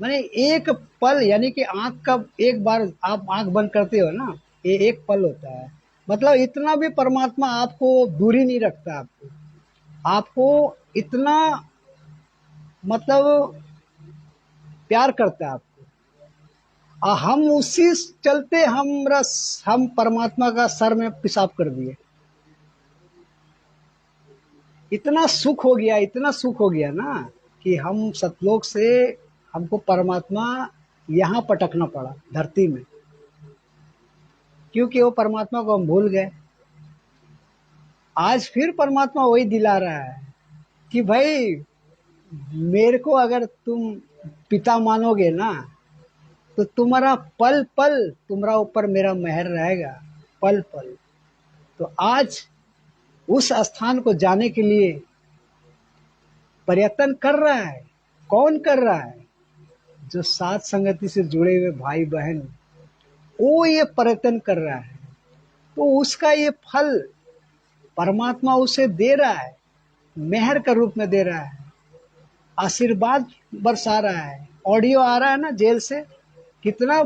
मैंने एक पल यानी कि आंख का एक बार आप आंख बंद करते हो ना, ये एक पल होता है। मतलब इतना भी परमात्मा आपको दूरी नहीं रखता, आपको आपको इतना मतलब प्यार करता है आपको। और हम उसी चलते हम परमात्मा का सर में पेशाब कर दिए। इतना सुख हो गया, इतना सुख हो गया ना कि हम सतलोक से हमको परमात्मा यहाँ पटकना पड़ा धरती में, क्योंकि वो परमात्मा को हम भूल गए। आज फिर परमात्मा वही दिला रहा है कि भाई मेरे को अगर तुम पिता मानोगे ना तो तुम्हारा पल पल तुम्हारा ऊपर मेरा मेहर रहेगा, पल पल। तो आज उस स्थान को जाने के लिए प्रयत्न कर रहा है। कौन कर रहा है? जो साथ संगति से जुड़े हुए भाई बहन, वो ये प्रयत्न कर रहा है। तो उसका ये फल परमात्मा उसे दे रहा है, मेहर का रूप में दे रहा है, आशीर्वाद बरसा रहा है। ऑडियो आ रहा है ना जेल से, कितना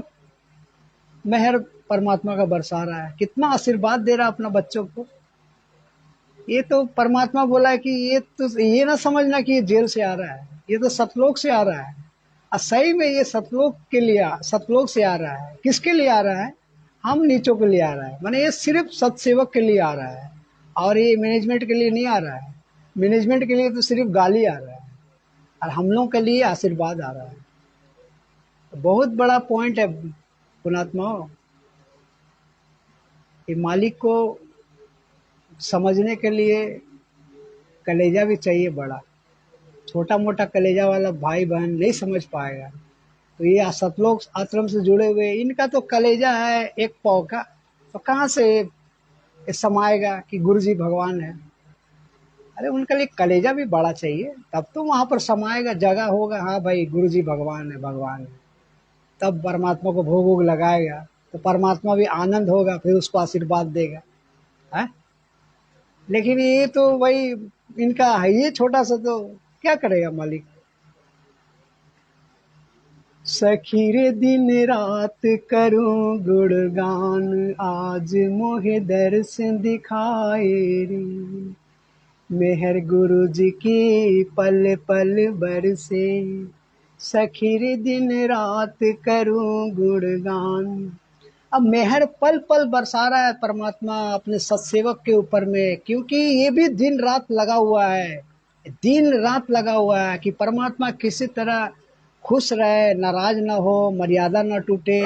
मेहर परमात्मा का बरसा रहा है, कितना आशीर्वाद दे रहा है अपना बच्चों को। ये तो परमात्मा बोला है कि ये ना समझना कि ये जेल से आ रहा है, ये तो सतलोक से आ रहा है। और सही में ये सतलोक के लिए, सतलोक से आ रहा है। किसके लिए आ रहा है? हम नीचों के लिए आ रहा है। माने ये सिर्फ सतसेवक के लिए आ रहा है, और ये मैनेजमेंट के लिए नहीं आ रहा है। मैनेजमेंट के लिए तो सिर्फ गाली आ रहा है, और हम लोगों के लिए आशीर्वाद आ रहा है। बहुत बड़ा पॉइंट है पुणात्मा। ये मालिक को समझने के लिए कलेजा भी चाहिए बड़ा। छोटा मोटा कलेजा वाला भाई बहन नहीं समझ पाएगा। तो ये सतलोक आश्रम से जुड़े हुए, इनका तो कलेजा है एक पाव का, तो कहाँ से ये समाएगा कि गुरु जी भगवान है। अरे उनके लिए कलेजा भी बड़ा चाहिए, तब तो वहां पर समाएगा, जगह होगा। हाँ भाई गुरु जी भगवान है, भगवान है। तब परमात्मा को भोग वोग लगाएगा तो परमात्मा भी आनंद होगा, फिर उसको आशीर्वाद देगा है। लेकिन ये तो भाई इनका है ये छोटा सा, तो क्या करेगा मालिक। सखी रे दिन रात करूं गुणगान, आज मोहे दर्शन दिखाए रे, मेहर गुरु जी की पल पल बरसे, सखी रे दिन रात करूं गुणगान। अब मेहर पल पल बरसा रहा है परमात्मा अपने सत्सेवक के ऊपर में, क्योंकि ये भी दिन रात लगा हुआ है, दिन रात लगा हुआ है कि परमात्मा किसी तरह खुश रहे, नाराज ना हो, मर्यादा ना टूटे,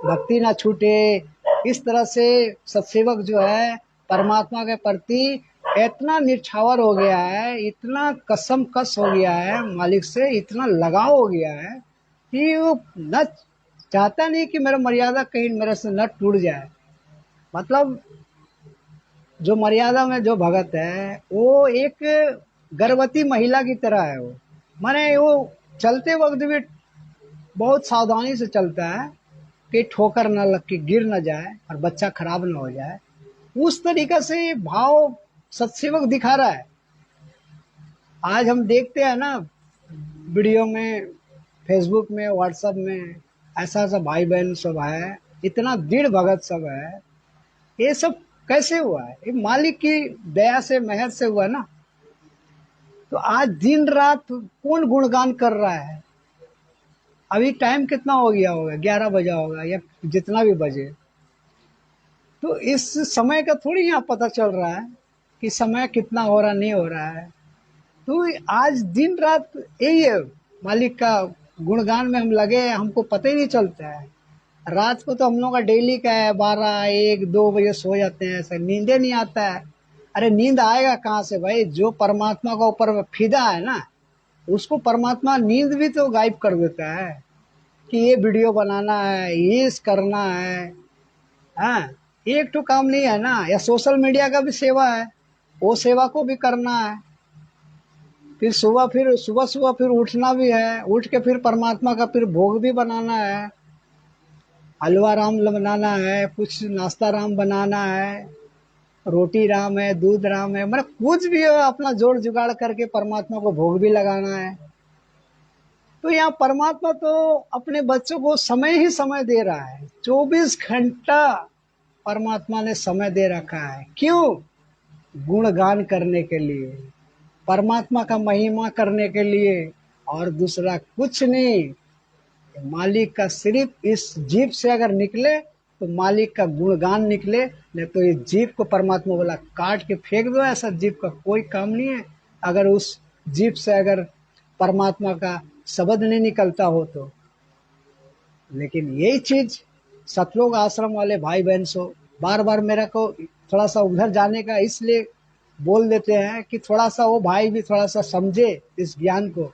भक्ति ना छूटे, इस तरह से सत्सेवक जो है परमात्मा के प्रति इतना निछावर हो गया है, इतना कसम कस हो गया है मालिक से, इतना लगाव हो गया है कि वो न चाहता नहीं कि मेरा मर्यादा कहीं मेरे से न टूट जाए। मतलब जो मर्यादा में जो भगत है वो एक गर्भवती महिला की तरह है। वो माने वो चलते वक्त भी बहुत सावधानी से चलता है कि ठोकर न लग के गिर न जाए और बच्चा खराब न हो जाए। उस तरीका से ये भाव सत्सेवक दिखा रहा है। आज हम देखते हैं ना वीडियो में, फेसबुक में, व्हाट्सएप में, ऐसा ऐसा भाई बहन सब है, इतना दृढ़ भगत सब है। ये सब कैसे हुआ है? ये मालिक की दया से, मेहर से हुआ ना। तो आज दिन रात कौन गुणगान कर रहा है? अभी टाइम कितना हो गया होगा? 11 बजा होगा या जितना भी बजे। तो इस समय का थोड़ी यहाँ पता चल रहा है कि समय कितना हो रहा नहीं हो रहा है। तो आज दिन रात यही है, मालिक का गुणगान में हम लगे हैं, हमको पता ही नहीं चलता है। रात को तो हम लोग का डेली का है, 12, 1, 2 बजे सो जाते हैं, ऐसा नींदे नहीं आता है। अरे नींद आएगा कहाँ से भाई? जो परमात्मा का ऊपर फिदा है ना, उसको परमात्मा नींद भी तो गायब कर देता है कि ये वीडियो बनाना है, ये करना है। हाँ, एक तो काम नहीं है ना, या सोशल मीडिया का भी सेवा है, वो सेवा को भी करना है। फिर सुबह सुबह फिर उठना भी है, उठ के फिर परमात्मा का फिर भोग भी बनाना है, हलवा राम बनाना है, कुछ नाश्ता राम बनाना है, रोटी राम है, दूध राम है, मतलब कुछ भी है, अपना जोड़ जुगाड़ करके परमात्मा को भोग भी लगाना है। तो यहाँ परमात्मा तो अपने बच्चों को समय ही समय दे रहा है, 24 घंटा परमात्मा ने समय दे रखा है। क्यों? गुणगान करने के लिए, परमात्मा का महिमा करने के लिए, और दूसरा कुछ नहीं। मालिक का सिर्फ इस जीभ से अगर निकले तो मालिक का गुणगान निकले, नहीं तो इस जीभ को परमात्मा बोला काट के फेंक दो। ऐसा जीभ का कोई काम नहीं है। अगर उस जीभ से अगर परमात्मा का शब्द नहीं निकलता हो तो। लेकिन यही चीज सतलोक आश्रम वाले भाई बहन सो बार बार मेरा को थोड़ा सा उधर जाने का इसलिए बोल देते हैं कि थोड़ा सा वो भाई भी थोड़ा सा समझे इस ज्ञान को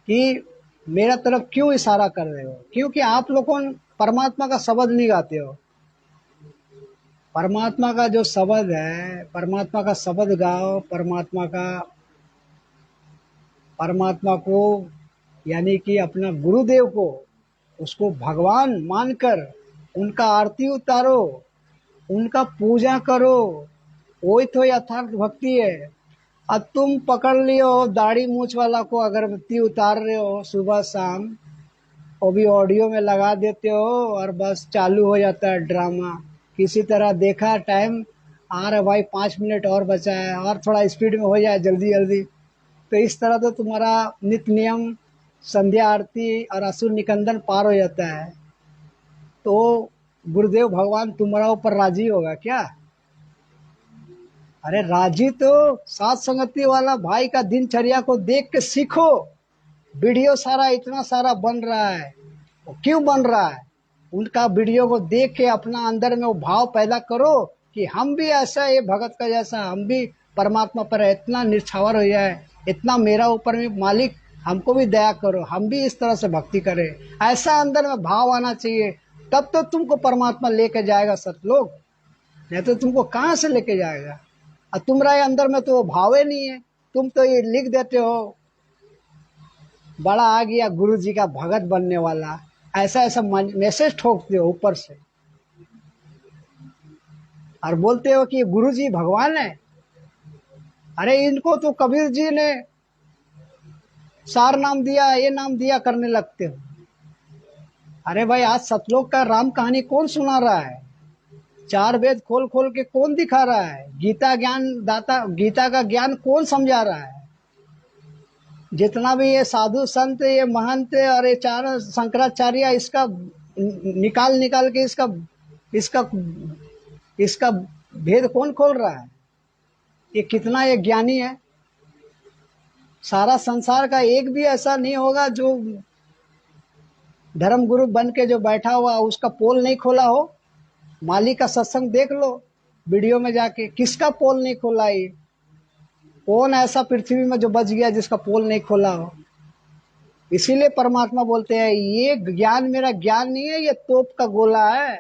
कि मेरा तरफ क्यों इशारा कर रहे हो। क्योंकि आप लोगों परमात्मा का शब्द नहीं गाते हो। परमात्मा का जो शब्द है, परमात्मा का शब्द गाओ, परमात्मा को यानी कि अपना गुरुदेव को, उसको भगवान मानकर उनका आरती उतारो, उनका पूजा करो। वही तो यथार्थ भक्ति है। अब तुम पकड़ लियो दाढ़ी मूछ वाला को अगरबत्ती उतार रहे हो सुबह शाम, वो भी ऑडियो में लगा देते हो और बस चालू हो जाता है ड्रामा। किसी तरह देखा टाइम आ रहा भाई, 5 मिनट और बचा है और थोड़ा स्पीड में हो जाए जल्दी जल्दी। तो इस तरह तो तुम्हारा नित्य नियम संध्या आरती और असुर निकंदन पार हो जाता है। तो गुरुदेव भगवान तुम्हारा ऊपर राजी होगा क्या? अरे राजी तो सात संगति वाला भाई का दिनचर्या को देख के सीखो। वीडियो सारा इतना सारा बन रहा है, वो क्यों बन रहा है? उनका वीडियो को देख के अपना अंदर में वो भाव पैदा करो कि हम भी ऐसा, ये भगत का जैसा हम भी परमात्मा पर इतना निछावर हो जाए, इतना मेरा ऊपर में मालिक हमको भी दया करो, हम भी इस तरह से भक्ति करें। ऐसा अंदर में भाव आना चाहिए, तब तो तुमको परमात्मा लेके जाएगा सतलोक। नहीं तो तुमको कहाँ से लेके जाएगा? और तुम्हारे अंदर में तो वो भाव ही नहीं है। तुम तो ये लिख देते हो बड़ा आ गया गुरु जी का भगत बनने वाला, ऐसा ऐसा मैसेज ठोकते हो ऊपर से और बोलते हो कि गुरु जी भगवान है। अरे इनको तो कबीर जी ने सार नाम दिया, ये नाम दिया करने लगते हो। अरे भाई आज सतलोक का राम कहानी कौन सुना रहा है? 4 वेद खोल खोल के कौन दिखा रहा है? गीता ज्ञान दाता, गीता का ज्ञान कौन समझा रहा है? जितना भी ये साधु संत, ये महंत और ये चार शंकराचार्य, इसका निकाल निकाल के इसका इसका इसका भेद कौन खोल रहा है? ये कितना ये ज्ञानी है। सारा संसार का एक भी ऐसा नहीं होगा जो धर्म गुरु बन के जो बैठा हुआ उसका पोल नहीं खोला हो। मालिक का सत्संग देख लो वीडियो में जाके, किसका पोल नहीं खोला ये? कौन ऐसा पृथ्वी में जो बच गया जिसका पोल नहीं खोला हो? इसीलिए परमात्मा बोलते हैं ये ज्ञान मेरा ज्ञान नहीं है, ये तोप का गोला है,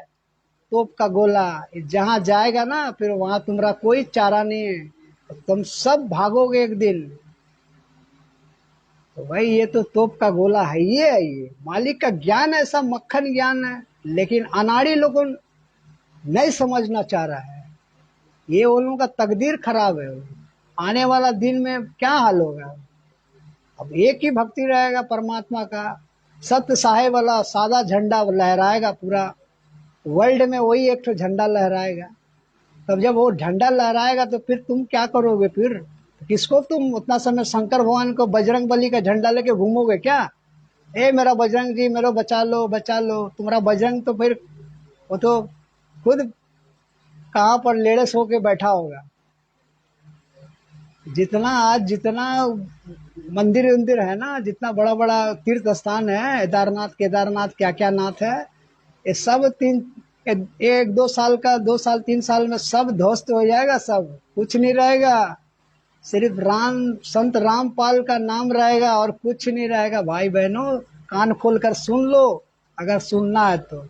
तोप का गोला। जहां जाएगा ना फिर वहां तुम्हारा कोई चारा नहीं है, तुम सब भागोगे एक दिन। तो भाई ये तो तोप का गोला है, ये मालिक का ज्ञान ऐसा मक्खन ज्ञान है, लेकिन अनाड़ी लोगों नहीं समझना चाह रहा है। ये उन लोगों का तकदीर खराब है। आने वाला दिन में क्या हाल होगा? अब एक ही भक्ति रहेगा परमात्मा का, सत्य साहेब वाला सादा झंडा लहराएगा, पूरा वर्ल्ड में वही एक तो झंडा लहराएगा। तब जब वो झंडा लहराएगा तो फिर तुम क्या करोगे? फिर किसको तुम उतना समय शंकर भगवान को बजरंग बली का झंडा लेके घूमोगे क्या? ए मेरा बजरंग जी मेरे बचा लो बचा लो। तुम्हारा बजरंग तो फिर वो तो खुद कहाँ पर लेड़े सो के बैठा होगा। जितना मंदिर उंदिर है ना, जितना बड़ा बड़ा तीर्थ स्थान है, केदारनाथ केदारनाथ क्या क्या नाथ है, ये सब एक दो साल का 2 साल 3 साल में सब ध्वस्त हो जाएगा, सब कुछ नहीं रहेगा। सिर्फ राम संत रामपाल का नाम रहेगा और कुछ नहीं रहेगा। भाई बहनों कान खोल कर सुन लो अगर सुनना है तो।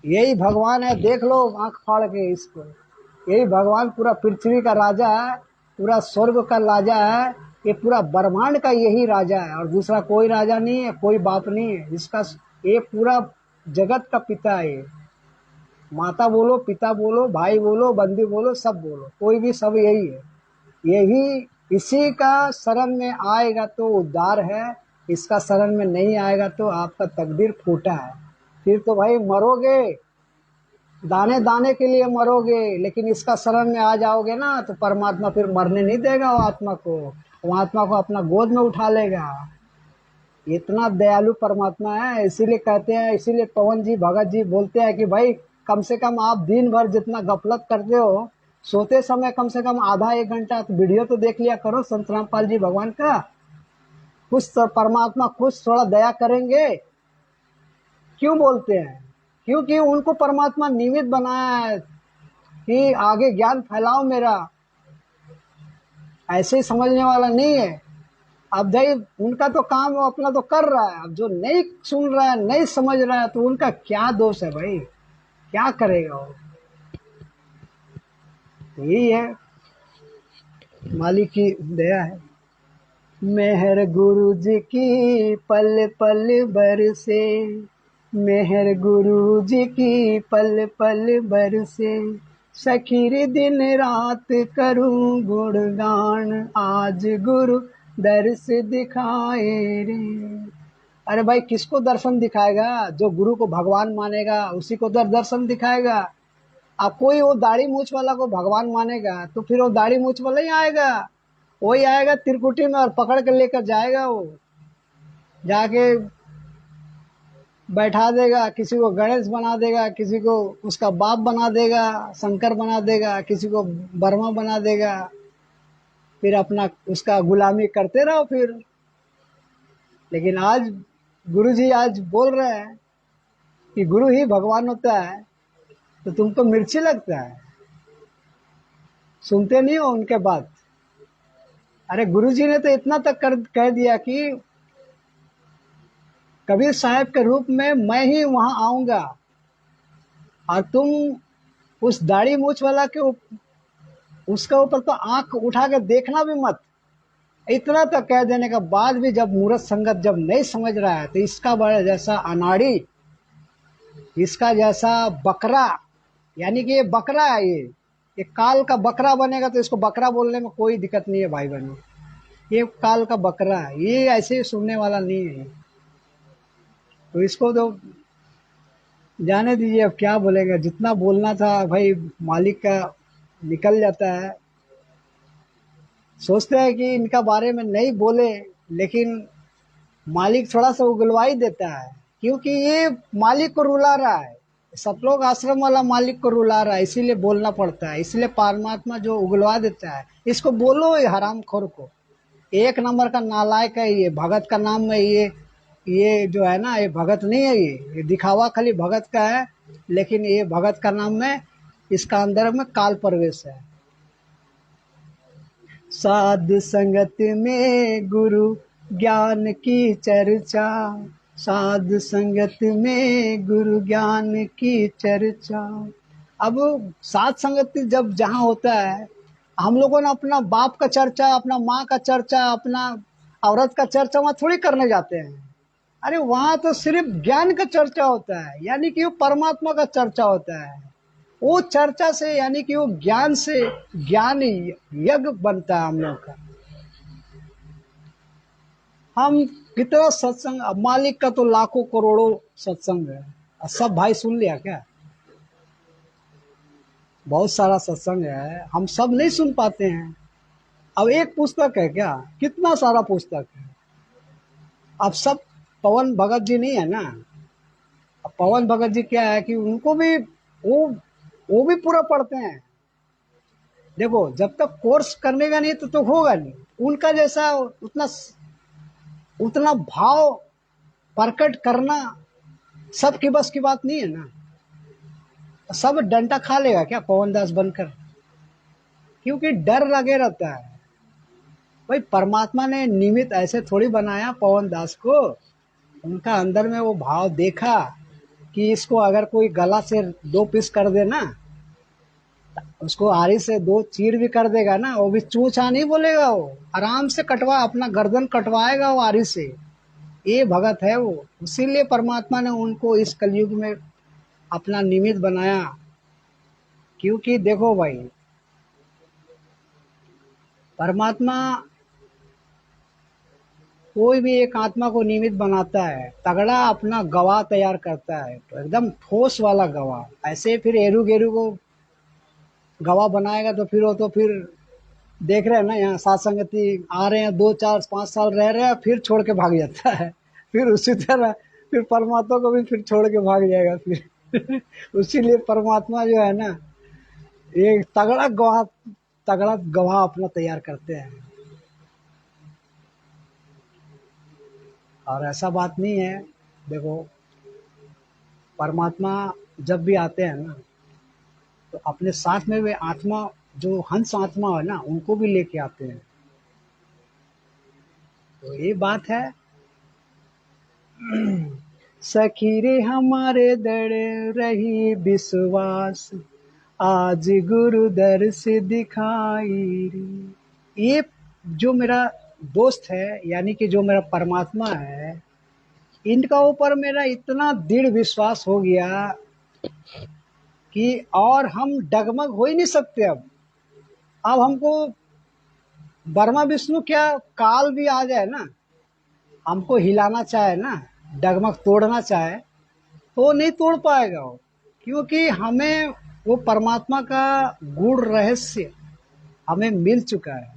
यही भगवान है, देख लो आंख फाड़ के इसको। यही भगवान पूरा पृथ्वी का राजा है, पूरा स्वर्ग का राजा है, ये पूरा ब्रह्मांड का यही राजा है और दूसरा कोई राजा नहीं है, कोई बाप नहीं है इसका। ये पूरा जगत का पिता है। ये माता बोलो, पिता बोलो, भाई बोलो, बंधु बोलो, सब बोलो, कोई भी सब यही है। यही इसी का शरण में आएगा तो उद्धार है, इसका शरण में नहीं आएगा तो आपका तकदीर फूटा है। फिर तो भाई मरोगे, दाने दाने के लिए मरोगे, लेकिन इसका शरण में आ जाओगे ना तो परमात्मा फिर मरने नहीं देगा वो आत्मा को, वो आत्मा को अपना गोद में उठा लेगा। इतना दयालु परमात्मा है। इसीलिए कहते हैं, इसीलिए पवन जी भगत जी बोलते हैं कि भाई कम से कम आप दिन भर जितना गफलत करते हो, सोते समय कम से कम आधा 1 घंटा तो वीडियो तो देख लिया करो संत रामपाल जी भगवान का। कुछ तो परमात्मा कुछ थोड़ा दया करेंगे। क्यों बोलते हैं? क्योंकि उनको परमात्मा निमित्त बनाया है कि आगे ज्ञान फैलाओ मेरा, ऐसे ही समझने वाला नहीं है। अब भाई उनका तो काम वो अपना तो कर रहा है, अब जो नहीं सुन रहा है नहीं समझ रहा है तो उनका क्या दोष है भाई, क्या करेगा वो? यही है, मालिक की दया है। मेहर गुरु जी की पल पल बरसे, मेहर गुरु जी की पल पल बरसे, सखीर दिन रात करूं गुणगान, आज गुरु दर्श दिखाए रे। अरे भाई किसको दर्शन दिखाएगा? जो गुरु को भगवान मानेगा उसी को दर्शन दिखाएगा। अब कोई वो दाढ़ी मूछ वाला को भगवान मानेगा तो फिर वो दाढ़ी मूछ वाला ही आएगा, वही आएगा त्रिकुटी में और पकड़ कर लेकर जाएगा। वो जाके बैठा देगा, किसी को गणेश बना देगा, किसी को उसका बाप बना देगा, शंकर बना देगा, किसी को वर्मा बना देगा, फिर अपना उसका गुलामी करते रहो फिर। लेकिन आज गुरु जी आज बोल रहे हैं कि गुरु ही भगवान होता है, तो तुमको मिर्ची लगता है, सुनते नहीं हो उनके बात। अरे गुरु जी ने तो इतना तक कह दिया कि कबीर साहब के रूप में मैं ही वहां आऊंगा और तुम उस दाढ़ी मूछ वाला के उसके ऊपर तो आंख उठा के देखना भी मत। इतना तक कह देने के बाद भी जब मूर्ख संगत जब नहीं समझ रहा है तो इसका बड़ा जैसा अनाड़ी, इसका जैसा बकरा, यानी कि ये बकरा है, ये काल का बकरा बनेगा तो इसको बकरा बोलने में कोई दिक्कत नहीं है भाई बहनों। ये काल का बकरा है, ये ऐसे सुनने वाला नहीं है। तो इसको तो जाने दीजिए, अब क्या बोलेगा। जितना बोलना था भाई मालिक का निकल जाता है। सोचते हैं कि इनका बारे में नहीं बोले, लेकिन मालिक थोड़ा सा उगलवा ही देता है, क्योंकि ये मालिक को रुला रहा है, सतलोक आश्रम वाला मालिक को रुला रहा है, इसीलिए बोलना पड़ता है। इसलिए परमात्मा जो उगलवा देता है, इसको बोलो ये हरामखोर को, 1 नंबर का नालायक है ये, भगत का नाम है ये जो है ना, ये भगत नहीं है, ये दिखावा खाली भगत का है। लेकिन ये भगत का नाम में इसका अंदर में काल प्रवेश है। साध संगत में गुरु ज्ञान की चर्चा, साध संगत में गुरु ज्ञान की चर्चा। अब साध संगति जब जहाँ होता है, हम लोगों ने अपना बाप का चर्चा, अपना माँ का चर्चा, अपना औरत का चर्चा वहाँ थोड़ी करने जाते हैं। अरे वहाँ तो सिर्फ ज्ञान का चर्चा होता है, यानी कि वो परमात्मा का चर्चा होता है। वो चर्चा से यानी कि वो ज्ञान से ज्ञान यज्ञ बनता है हम लोग का। हम कितना सत्संग, अब मालिक का तो लाखों करोड़ों सत्संग है, सब भाई सुन लिया क्या? बहुत सारा सत्संग है, हम सब नहीं सुन पाते हैं। अब एक पुस्तक है क्या, कितना सारा पुस्तक है। अब सब पवन भगत जी नहीं है ना। अब पवन भगत जी क्या है कि उनको भी वो भी पूरा पढ़ते हैं। देखो जब तक कोर्स करने का नहीं तो होगा नहीं। उनका जैसा उतना उतना भाव प्रकट करना सबकी बस की बात नहीं है ना। सब डंडा खा लेगा क्या पवन दास बनकर? क्योंकि डर लगे रहता है। भाई परमात्मा ने निमित्त ऐसे थोड़ी बनाया पवन दास को। उनका अंदर में वो भाव देखा कि इसको अगर कोई गला से दो पीस कर दे ना, उसको आरी से दो चीर भी कर देगा ना, वो भी चू चा नहीं बोलेगा। वो आराम से कटवा, अपना गर्दन कटवाएगा वो आरी से। ये भगत है वो। इसीलिए परमात्मा ने उनको इस कलयुग में अपना निमित्त बनाया। क्योंकि देखो भाई, परमात्मा कोई भी एक आत्मा को निमित्त बनाता है, तगड़ा अपना गवाह तैयार करता है, तो एकदम ठोस वाला गवाह। ऐसे फिर एरू गेरू को गवाह बनाएगा तो फिर वो तो फिर देख रहे हैं ना, यहाँ सात संगति आ रहे हैं, 2 4 5 साल रह रहे हैं, फिर छोड़ के भाग जाता है। फिर उसी तरह फिर परमात्मा को भी फिर छोड़ के भाग जाएगा फिर। उसीलिए परमात्मा जो है ना, ये तगड़ा गवाह अपना तैयार करते हैं। और ऐसा बात नहीं है। देखो परमात्मा जब भी आते हैं ना, तो अपने साथ में वे आत्मा, जो हंस आत्मा है ना, उनको भी लेके आते हैं। तो ये बात है। सखी रे हमारे दर रही विश्वास, आज गुरु दर से दिखाई रे। ये जो मेरा दोस्त है, यानी कि जो मेरा परमात्मा है, इनका ऊपर मेरा इतना दृढ़ विश्वास हो गया कि और हम डगमग हो ही नहीं सकते। अब हमको ब्रह्मा विष्णु क्या, काल भी आ जाए ना, हमको हिलाना चाहे ना, डगमग तोड़ना चाहे, तो वो नहीं तोड़ पाएगा वो। क्योंकि हमें वो परमात्मा का गूढ़ रहस्य हमें मिल चुका है।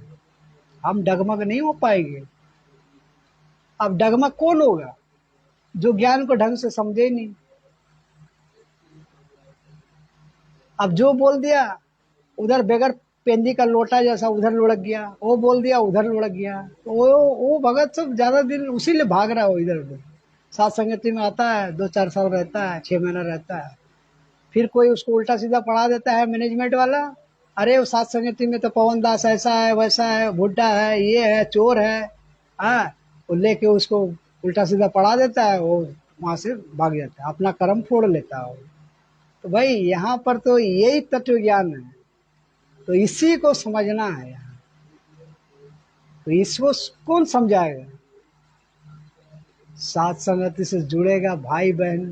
हम डगमग नहीं हो पाएंगे। अब डगमग कौन होगा? जो ज्ञान को ढंग से समझे ही नहीं। अब जो बोल दिया उधर बेगर पेंदी का लोटा जैसा उधर लुढ़क गया, वो बोल दिया उधर लुढ़क गया, तो वो भगत सब ज्यादा दिन उसी लिए भाग रहा है वो इधर उधर। साथ संगति में आता है, 2 4 साल रहता है, 6 महीना रहता है, फिर कोई उसको उल्टा सीधा पढ़ा देता है मैनेजमेंट वाला। अरे वो साथ संगति में तो पवन दास ऐसा है, वैसा है, भुट्टा है, ये है, चोर है। हाँ, वो लेके उसको उल्टा सीधा पढ़ा देता है, वो वहां से भाग जाता है, अपना कर्म फोड़ लेता है वो। तो भाई यहाँ पर तो यही तत्व ज्ञान है, तो इसी को समझना है यहाँ। तो इसको कौन समझाएगा? साथ संगति से जुड़ेगा भाई बहन।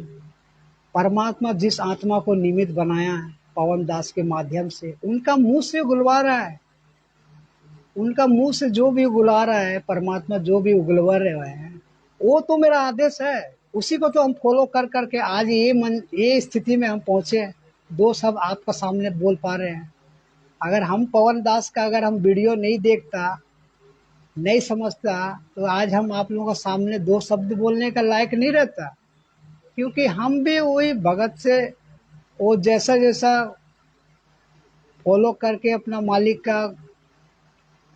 परमात्मा जिस आत्मा को निमित्त बनाया है पवन दास के माध्यम से, उनका मुंह से उगलवा रहा है। उनका मुंह से जो भी उगला रहा है, परमात्मा जो भी उगलवा रहे हैं, वो तो मेरा आदेश है। उसी को तो हम फॉलो कर करके आज ये स्थिति में हम पहुंचे। दो सब आपका सामने बोल पा रहे हैं। अगर हम पवन दास का अगर हम वीडियो नहीं देखता, नहीं समझता, तो आज हम आप लोगों के सामने दो शब्द बोलने का लायक नहीं रहता। क्योंकि हम भी वही भगत से वो जैसा जैसा फॉलो करके अपना मालिक का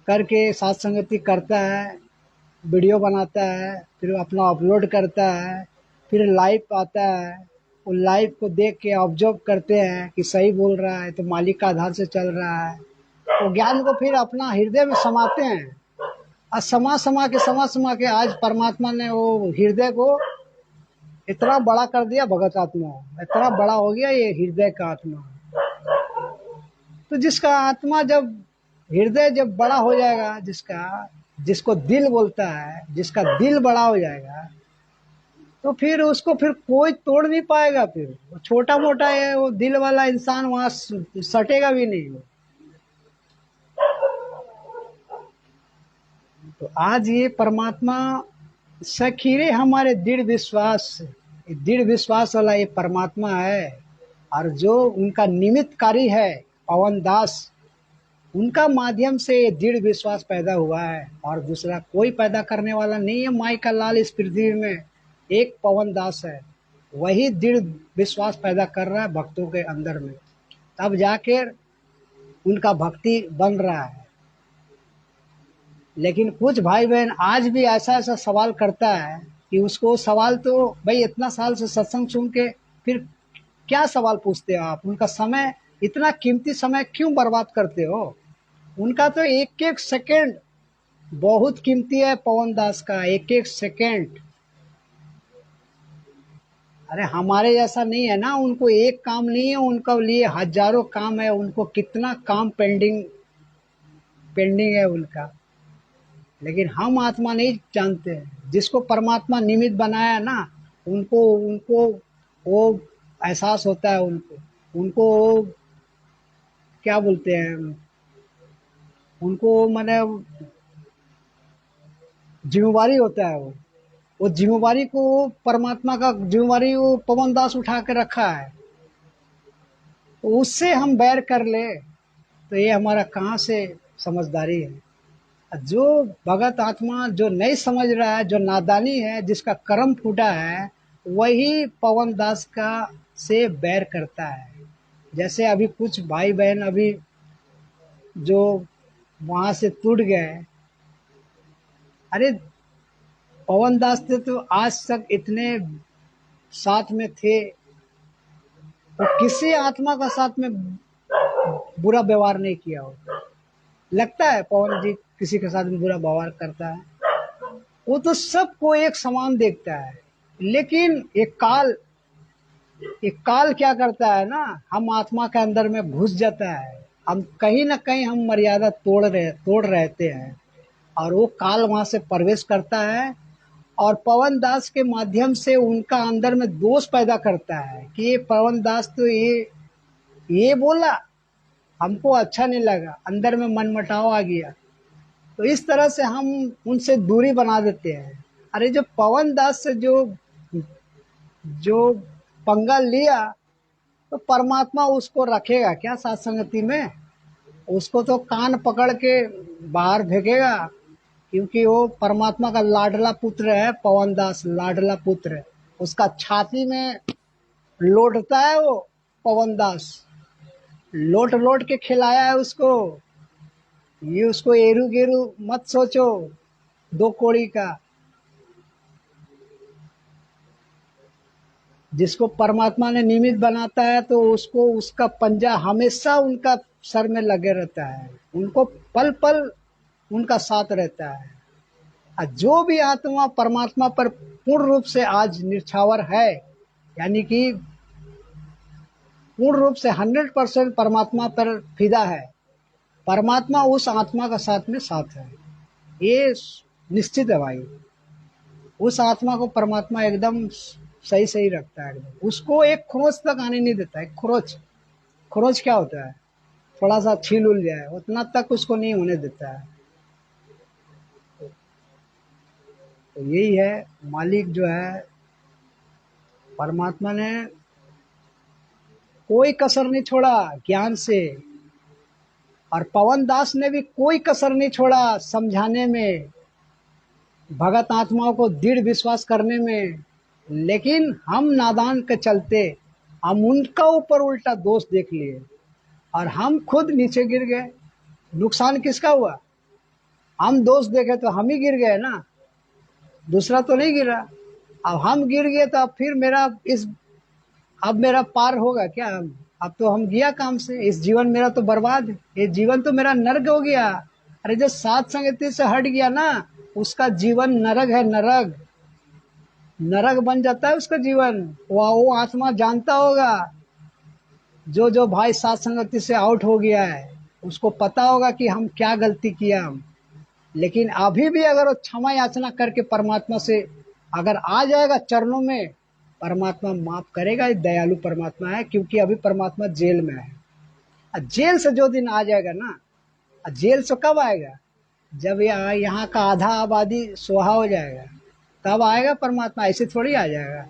करके साथ संगति करता है, वीडियो बनाता है, फिर अपना अपलोड करता है, फिर लाइव आता है, वो लाइफ को देख के ऑब्जर्व करते हैं कि सही बोल रहा है तो मालिक का आधार से चल रहा है, तो ज्ञान को फिर अपना हृदय में समाते हैं। और समा समा के आज परमात्मा ने वो हृदय को इतना बड़ा कर दिया, भगत आत्मा इतना बड़ा हो गया ये हृदय का आत्मा। तो जिसका आत्मा जब हृदय जब बड़ा हो जाएगा, जिसको दिल बोलता है, जिसका दिल बड़ा हो जाएगा, तो फिर उसको फिर कोई तोड़ नहीं पाएगा। फिर वो छोटा मोटा है, वो दिल वाला इंसान वहां सटेगा भी नहीं। तो आज ये परमात्मा सखीरे हमारे दृढ़ विश्वास वाला ये परमात्मा है। और जो उनका निमित्तकारी है पवन दास, उनका माध्यम से ये दृढ़ विश्वास पैदा हुआ है, और दूसरा कोई पैदा करने वाला नहीं है। माई का लाल इस पृथ्वी में एक पवन दास है, वही दृढ़ विश्वास पैदा कर रहा है भक्तों के अंदर में, तब जाकर उनका भक्ति बन रहा है। लेकिन कुछ भाई बहन आज भी ऐसा ऐसा सवाल करता है कि उसको सवाल, तो भाई इतना साल से सत्संग सुन के फिर क्या सवाल पूछते हो आप? उनका समय, इतना कीमती समय क्यों बर्बाद करते हो? उनका तो एक एक सेकंड बहुत कीमती है, पवन दास का एक एक सेकंड। अरे हमारे जैसा नहीं है ना, उनको एक काम नहीं है, उनके लिए हजारों काम है। उनको कितना काम पेंडिंग पेंडिंग है उनका। लेकिन हम आत्मा नहीं जानते हैं। जिसको परमात्मा निमित्त बनाया ना, उनको उनको वो एहसास होता है। उनको वो क्या बोलते हैं, उनको माने जिम्मेवारी होता है। वो जिम्मेवारी को, परमात्मा का जिम्मेवारी वो पवन दास उठा के रखा है। तो उससे हम बैर कर ले तो ये हमारा कहाँ से समझदारी है? जो भगत आत्मा जो नहीं समझ रहा है, जो नादानी है, जिसका कर्म फूटा है, वही पवन दास का से बैर करता है। जैसे अभी कुछ भाई बहन अभी जो वहां से टूट गए, अरे पवन दास थे तो आज तक इतने साथ में थे, तो किसी आत्मा का साथ में बुरा व्यवहार नहीं किया हो। लगता है पवन जी किसी के साथ में बुरा व्यवहार करता है? वो तो सबको एक समान देखता है। लेकिन एक काल क्या करता है ना, हम आत्मा के अंदर में घुस जाता है। हम कहीं ना कहीं हम मर्यादा तोड़ रहते हैं, और वो काल वहां से प्रवेश करता है, और पवन दास के माध्यम से उनका अंदर में दोष पैदा करता है कि ये पवन दास तो ये बोला, हमको अच्छा नहीं लगा, अंदर में मनमुटाव आ गया। तो इस तरह से हम उनसे दूरी बना देते हैं। अरे जो पवन दास से जो पंगा लिया, तो परमात्मा उसको रखेगा क्या साथ संगति में? उसको तो कान पकड़ के बाहर फेंकेगा, क्योंकि वो परमात्मा का लाडला पुत्र है। पवन दास लाडला पुत्र है, उसका छाती में लोटता है वो पवन दास, लोट लोट के खिलाया है उसको। ये उसको एरू गेरू मत सोचो, दो कोड़ी का। जिसको परमात्मा ने निमित्त बनाता है, तो उसको उसका पंजा हमेशा उनका सर में लगे रहता है, उनको पल पल उनका साथ रहता है। और जो भी आत्मा परमात्मा पर पूर्ण रूप से आज निछावर है, यानी कि पूर्ण रूप से 100% परमात्मा पर फिदा है, परमात्मा उस आत्मा का साथ में साथ है, ये निश्चित है भाई। उस आत्मा को परमात्मा एकदम सही सही रखता है, एकदम उसको एक खरोच तक आने नहीं देता है। खरोच, खरोच क्या होता है? थोड़ा सा छील उल जाए उतना तक उसको नहीं होने देता है। तो यही है, मालिक जो है परमात्मा ने कोई कसर नहीं छोड़ा ज्ञान से, और पवन दास ने भी कोई कसर नहीं छोड़ा समझाने में, भगत आत्माओं को दृढ़ विश्वास करने में। लेकिन हम नादान के चलते हम उनका ऊपर उल्टा दोष देख लिए, और हम खुद नीचे गिर गए। नुकसान किसका हुआ? हम दोष देखे तो हम ही गिर गए ना, दूसरा तो नहीं गिरा। अब हम गिर गए तो अब फिर मेरा इस अब मेरा पार होगा क्या? अब तो हम गया काम से, इस जीवन मेरा तो बर्बाद है, ये जीवन तो मेरा नर्क हो गया। अरे जो सात संगति से हट गया ना, उसका जीवन नरक है, नरक, नरक बन जाता है उसका जीवन। वो आत्मा जानता होगा, जो भाई सात संगति से आउट हो गया है, उसको पता होगा कि हम क्या गलती किया हम। लेकिन अभी भी अगर वो क्षमा याचना करके परमात्मा से अगर आ जाएगा चरणों में, परमात्मा माफ करेगा। ये दयालु परमात्मा है, क्योंकि अभी परमात्मा जेल में है। जेल से जो दिन आ जाएगा ना, जेल से कब आएगा? जब यहाँ का आधा आबादी सुहा हो जाएगा, तब आएगा परमात्मा, ऐसे थोड़ी आ जाएगा।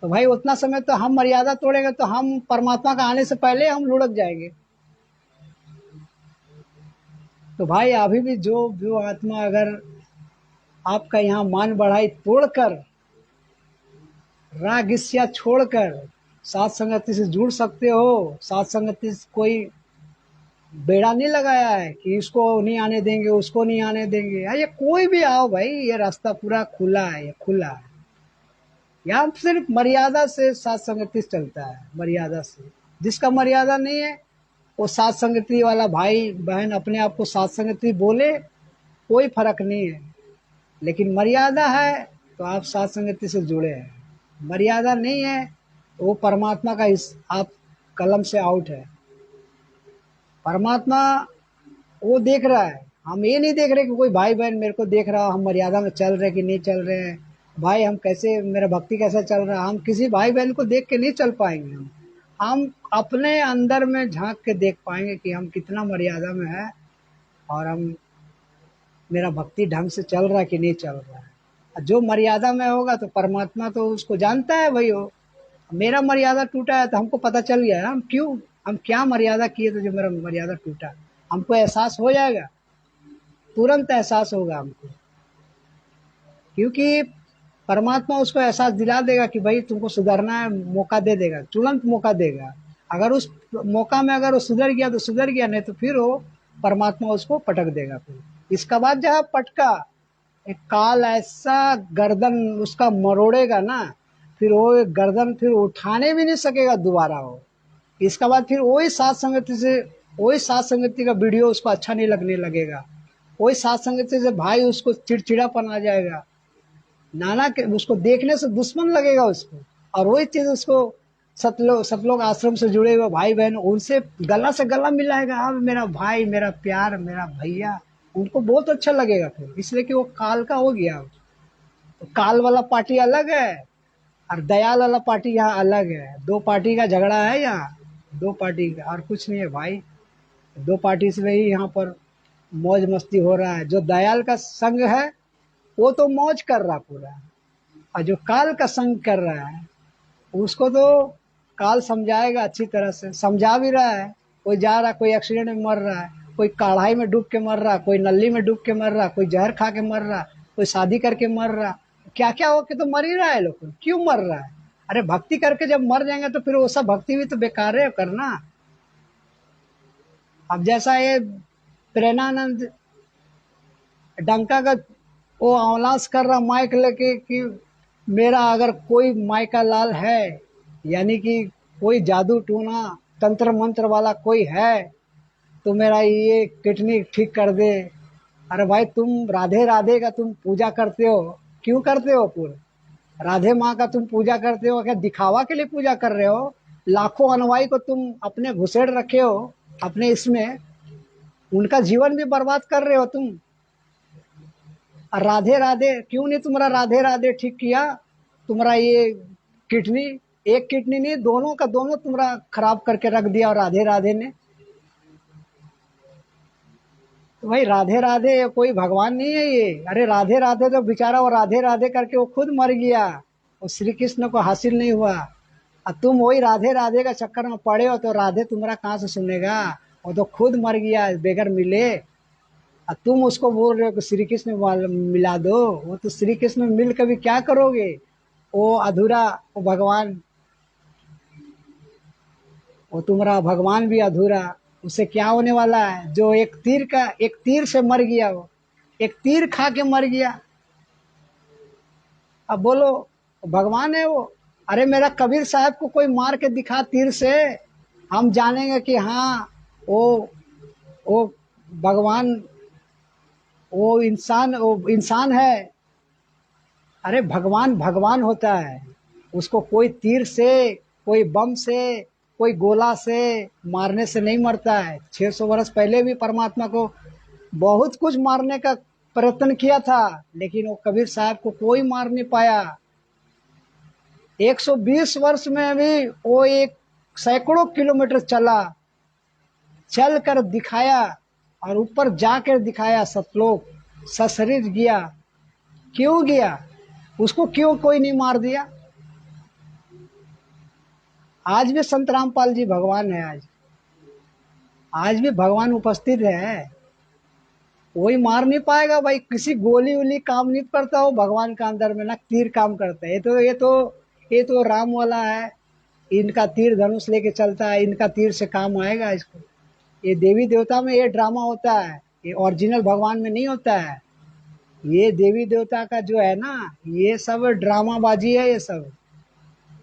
तो भाई उतना समय तो हम मर्यादा तोड़ेंगे तो हम परमात्मा का आने से पहले हम लुढ़क जाएंगे। तो भाई अभी भी जो आत्मा अगर आपका यहाँ मान बढ़ाई तोड़कर, राग ईर्ष्या छोड़कर सात संगति से जुड़ सकते हो। सात संगति से कोई बेड़ा नहीं लगाया है कि इसको नहीं आने देंगे, उसको नहीं आने देंगे। ये कोई भी आओ भाई, ये रास्ता पूरा खुला है, ये खुला है। यहाँ सिर्फ मर्यादा से सात संगति चलता है, मर्यादा से। जिसका मर्यादा नहीं है वो सात संगति वाला भाई बहन अपने आप को सात संगति बोले, कोई फर्क नहीं है। लेकिन मर्यादा है तो आप सात संगति से जुड़े हैं, मर्यादा नहीं है तो वो परमात्मा का इस आप कलम से आउट है। परमात्मा वो देख रहा है, हम ये नहीं देख रहे कि कोई भाई बहन मेरे को देख रहा, हम मर्यादा में चल रहे कि नहीं चल रहे हैं, भाई हम कैसे, मेरा भक्ति कैसा चल रहा है। हम किसी भाई बहन को देख के नहीं चल पाएंगे, हम अपने अंदर में झांक के देख पाएंगे कि हम कितना मर्यादा में है और हम मेरा भक्ति ढंग से चल रहा है कि नहीं चल रहा है। जो मर्यादा में होगा तो परमात्मा तो उसको जानता है भाई। हो मेरा मर्यादा टूटा है तो हमको पता चल गया है हम क्या मर्यादा किए तो जो मेरा मर्यादा टूटा, हमको एहसास हो जाएगा, तुरंत एहसास होगा हमको। क्योंकि परमात्मा उसको एहसास दिला देगा कि भाई तुमको सुधरना है, मौका दे देगा, तुरंत मौका देगा। अगर उस मौका में अगर वो सुधर गया तो सुधर गया, नहीं तो फिर वो परमात्मा उसको पटक देगा। फिर इसका बाद जहाँ पटका, एक काल ऐसा गर्दन उसका मरोड़ेगा ना, फिर वो गर्दन फिर उठाने भी नहीं सकेगा दोबारा वो। इसका बाद फिर वही सात संगति का वीडियो उसको अच्छा नहीं लगने लगेगा, वही सात संगति से भाई उसको चिड़चिड़ापन आ जाएगा, नाना के उसको देखने से दुश्मन लगेगा उसको। और वही चीज उसको सतलोक आश्रम से जुड़े हुए भाई बहन, उनसे गला से गला मिलाएगा, अब मेरा भाई, मेरा प्यार, मेरा भैया, उनको बहुत अच्छा लगेगा फिर, इसलिए कि वो काल का हो गया। तो काल वाला पार्टी अलग है और दयाल वाला पार्टी यहाँ अलग है। दो पार्टी का झगड़ा है यहाँ, दो पार्टी का, और कुछ नहीं है भाई। दो पार्टी से ही यहाँ पर मौज मस्ती हो रहा है। जो दयाल का संग है वो तो मौज कर रहा पूरा, और जो काल का संग कर रहा है उसको तो काल समझाएगा, अच्छी तरह से समझा भी रहा है। कोई जा रहा, कोई एक्सीडेंट में मर रहा है, कोई कढ़ाई में डूब के मर रहा, कोई नली में डूब के मर रहा, कोई जहर खा के मर रहा, कोई शादी करके मर रहा, क्या क्या हो के तो मर ही रहा है। लोग क्यों मर रहा है? अरे भक्ति करके जब मर जाएंगे तो फिर वो सब भक्ति भी तो बेकार है करना। अब जैसा ये प्रेमानंद डंका का वो अवलास कर रहा माइक लेके कि मेरा अगर कोई माइका लाल है, यानी कि कोई जादू टूना तंत्र मंत्र वाला कोई है तो मेरा ये किडनी ठीक कर दे। अरे भाई तुम राधे राधे का तुम पूजा करते हो, क्यों करते हो? पूरा राधे माँ का तुम पूजा करते हो क्या दिखावा के लिए पूजा कर रहे हो? लाखों अनुयायी को तुम अपने घुसेड़ रखे हो अपने इसमें, उनका जीवन भी बर्बाद कर रहे हो तुम। राधे राधे क्यों नहीं तुम्हारा राधे राधे ठीक किया? तुम्हारा ये किडनी, एक किडनी नहीं, दोनों का दोनों तुम्हारा खराब करके रख दिया और राधे राधे ने। तो भाई राधे राधे कोई भगवान नहीं है ये। अरे राधे राधे तो बेचारा वो राधे राधे करके वो खुद मर गया, वो श्री कृष्ण को हासिल नहीं हुआ। और तुम वही राधे राधे का चक्कर में पड़े हो तो राधे तुम्हारा कहाँ से सुनेगा? वो तो खुद मर गया बेगर मिले, और तुम उसको बोल रहे हो कि श्री कृष्ण मिला दो। वो तो श्री कृष्ण मिल कभी क्या करोगे? वो अधूरा, वो भगवान, वो तुम्हारा भगवान भी अधूरा। उससे क्या होने वाला है? जो एक तीर से मर गया, वो एक तीर खा के मर गया। अब बोलो भगवान है वो? अरे मेरा कबीर साहब को कोई मार के दिखा तीर से, हम जानेंगे कि हाँ वो वो भगवान, वो इंसान है। अरे भगवान भगवान होता है, उसको कोई तीर से, कोई बम से, कोई गोला से मारने से नहीं मरता है। 600 वर्ष पहले भी परमात्मा को बहुत कुछ मारने का प्रयत्न किया था, लेकिन वो कबीर साहब को कोई मार नहीं पाया। 120 वर्ष में भी वो एक सैकड़ों किलोमीटर चला, चल कर दिखाया, और ऊपर जाकर दिखाया, सतलोक सशरीर गया। क्यों गया? उसको क्यों कोई नहीं मार दिया? आज भी संत रामपाल जी भगवान है। आज भी भगवान उपस्थित है। कोई मार नहीं पाएगा भाई। किसी गोली उली काम नहीं करता हो भगवान का अंदर में, ना तीर काम करता है। ये तो राम वाला है, इनका तीर धनुष लेके चलता है, इनका तीर से काम आएगा इसको। ये देवी देवता में ये ड्रामा होता है, ये ओरिजिनल भगवान में नहीं होता है। ये देवी देवता का जो है ना, ये सब ड्रामा बाजी है।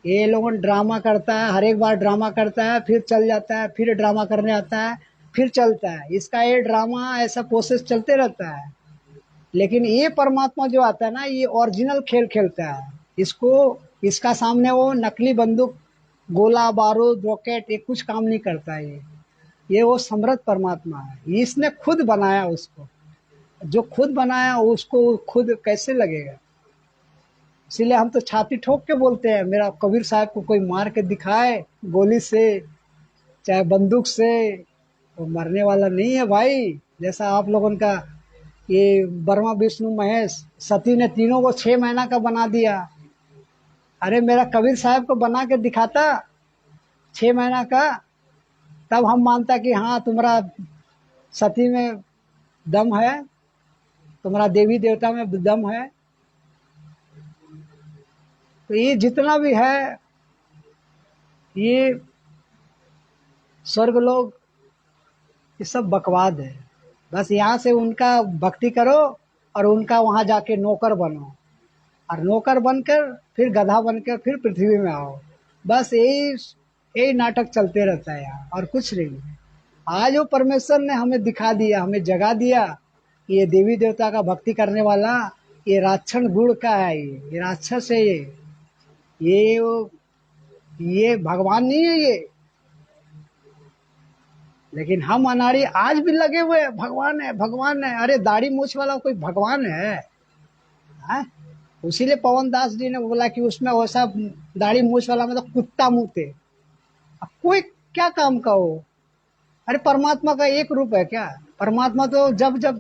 ये लोगों ड्रामा करता है, हर एक बार ड्रामा करता है, फिर चल जाता है, फिर ड्रामा करने आता है, फिर चलता है। इसका ये ड्रामा ऐसा प्रोसेस चलते रहता है। लेकिन ये परमात्मा जो आता है ना, ये ओरिजिनल खेल खेलता है। इसको इसका सामने वो नकली बंदूक, गोला बारूद, रॉकेट, ये कुछ काम नहीं करता है। ये वो समर्थ परमात्मा है। इसने खुद बनाया उसको। जो खुद बनाया उसको खुद कैसे लगेगा? इसीलिए हम तो छाती ठोक के बोलते हैं, मेरा कबीर साहब को कोई मार के दिखाए गोली से, चाहे बंदूक से, वो मरने वाला नहीं है भाई। जैसा आप लोगों का ये ब्रह्मा विष्णु महेश सती ने तीनों को 6 महीना का बना दिया। अरे मेरा कबीर साहब को बना के दिखाता 6 महीना का, तब हम मानता कि हाँ तुम्हारा सती में दम है, तुम्हारा देवी देवता में दम है। तो ये जितना भी है, ये स्वर्ग लोग, ये सब बकवाद है। बस यहाँ से उनका भक्ति करो और उनका वहाँ जाके नौकर बनो, और नौकर बनकर फिर गधा बनकर फिर पृथ्वी में आओ। बस यही यही नाटक चलते रहता है यहाँ, और कुछ नहीं है। आज वो परमेश्वर ने हमें दिखा दिया, हमें जगा दिया कि ये देवी देवता का भक्ति करने वाला ये राक्षण गुण का है, ये राक्षस है, ये भगवान नहीं है ये। लेकिन हम अनाड़ी आज भी लगे हुए हैं, भगवान है भगवान है। अरे दाढ़ी मूछ वाला कोई भगवान है? उसीलिए पवन दास जी ने बोला कि उसमें वैसा दाढ़ी मूछ वाला मतलब कुत्ता मुंह थे। अब कोई क्या काम का हो? अरे परमात्मा का एक रूप है क्या? परमात्मा तो जब जब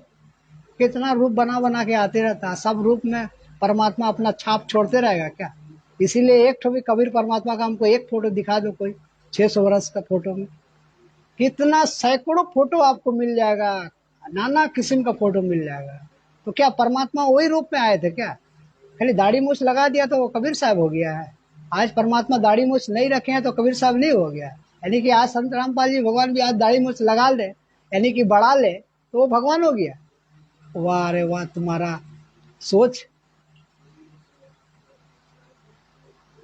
कितना रूप बना बना के आते रहता है, सब रूप में परमात्मा अपना छाप छोड़ते रहेगा क्या? इसीलिए एक भी कबीर परमात्मा का हमको एक फोटो दिखा दो, कोई 600 वर्ष का फोटो में कितना सैकड़ों फोटो आपको मिल जाएगा, नाना किस्म का फोटो मिल जाएगा। तो क्या परमात्मा वही रूप में आए थे क्या? खाली दाढ़ी मूछ लगा दिया तो वो कबीर साहब हो गया है? आज परमात्मा दाढ़ी मूछ नहीं रखे हैं तो कबीर साहब नहीं हो गया। यानी कि आज संत रामपाल जी भगवान भी आज दाढ़ी मूछ लगा ले, यानी कि बढ़ा ले, तो वो भगवान हो गया। वाह अरे वाह, तुम्हारा सोच।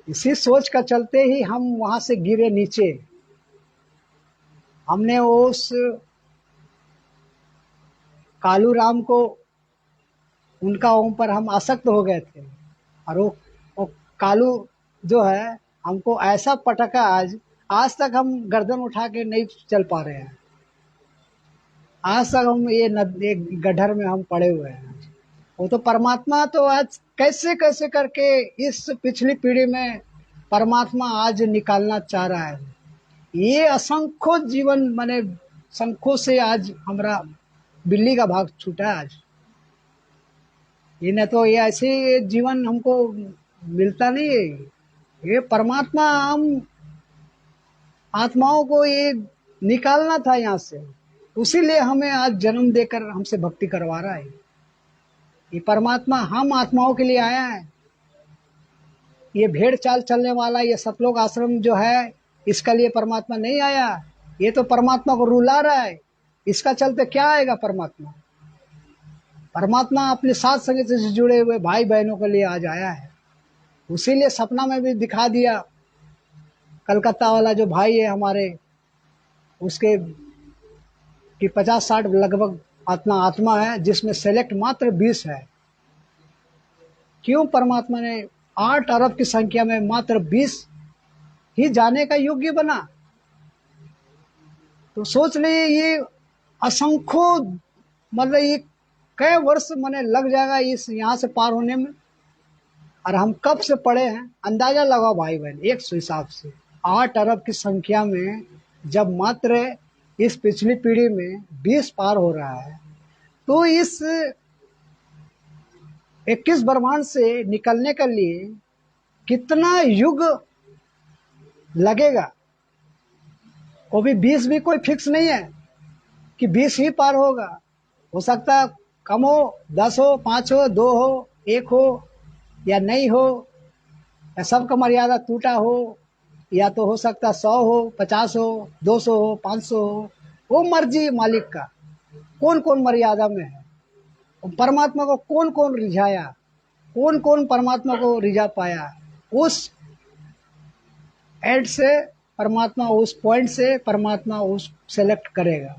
इसी सोच का चलते ही हम वहां से गिरे नीचे। हमने उस कालू राम को, उनका ऊपर हम आसक्त हो गए थे, और वो कालू जो है हमको ऐसा पटका, आज तक हम गर्दन उठा के नहीं चल पा रहे हैं। आज तक हम ये गड्ढर में हम पड़े हुए हैं। वो तो परमात्मा तो आज कैसे कैसे करके इस पिछली पीढ़ी में परमात्मा आज निकालना चाह रहा है। ये असंख्य जीवन माने शंखों से आज हमारा बिल्ली का भाग छूटा है। आज ये न तो ये ऐसे जीवन हमको मिलता नहीं है। ये परमात्मा हम आत्माओं को ये निकालना था यहाँ से, उसीलिए हमें आज जन्म देकर हमसे भक्ति करवा रहा है। ये परमात्मा हम आत्माओं के लिए आया है। ये भेड़ चाल चलने वाला ये सतलोक आश्रम जो है, इसका लिए परमात्मा नहीं आया। ये तो परमात्मा को रुला रहा है। इसका चलते क्या आएगा? परमात्मा परमात्मा अपने साथ संगत से जुड़े हुए भाई बहनों के लिए आज आया है। उसीलिए सपना में भी दिखा दिया। कलकत्ता वाला जो भाई है हमारे, उसके कि 50-60 लगभग आत्मा है, जिसमें सेलेक्ट मात्र 20 है। क्यों परमात्मा ने 8 अरब की संख्या में मात्र 20 ही जाने का योग्य बना? तो सोच लीजिए, ये असंख्यों, मतलब ये कई वर्ष मने लग जाएगा इस यहाँ से पार होने में। और हम कब से पढ़े हैं, अंदाजा लगाओ भाई बहन, एक हिसाब से 8 अरब की संख्या में जब मात्र इस पिछली पीढ़ी में 20 पार हो रहा है, तो इस 21 ब्रह्मांड से निकलने के लिए कितना युग लगेगा? वो भी 20 भी कोई फिक्स नहीं है कि 20 ही पार होगा। हो सकता है कम हो, 10 हो, 5 हो, 2 हो, 1 हो, या नहीं हो, या सबका मर्यादा टूटा हो, या तो हो सकता 100 हो, 50 हो, 200 हो, 500 हो। वो मर्जी मालिक का। कौन कौन मर्यादा में है, परमात्मा को कौन कौन रिझाया, कौन कौन परमात्मा को रिझा पाया, उस एंड से परमात्मा, उस पॉइंट से परमात्मा उस सेलेक्ट करेगा।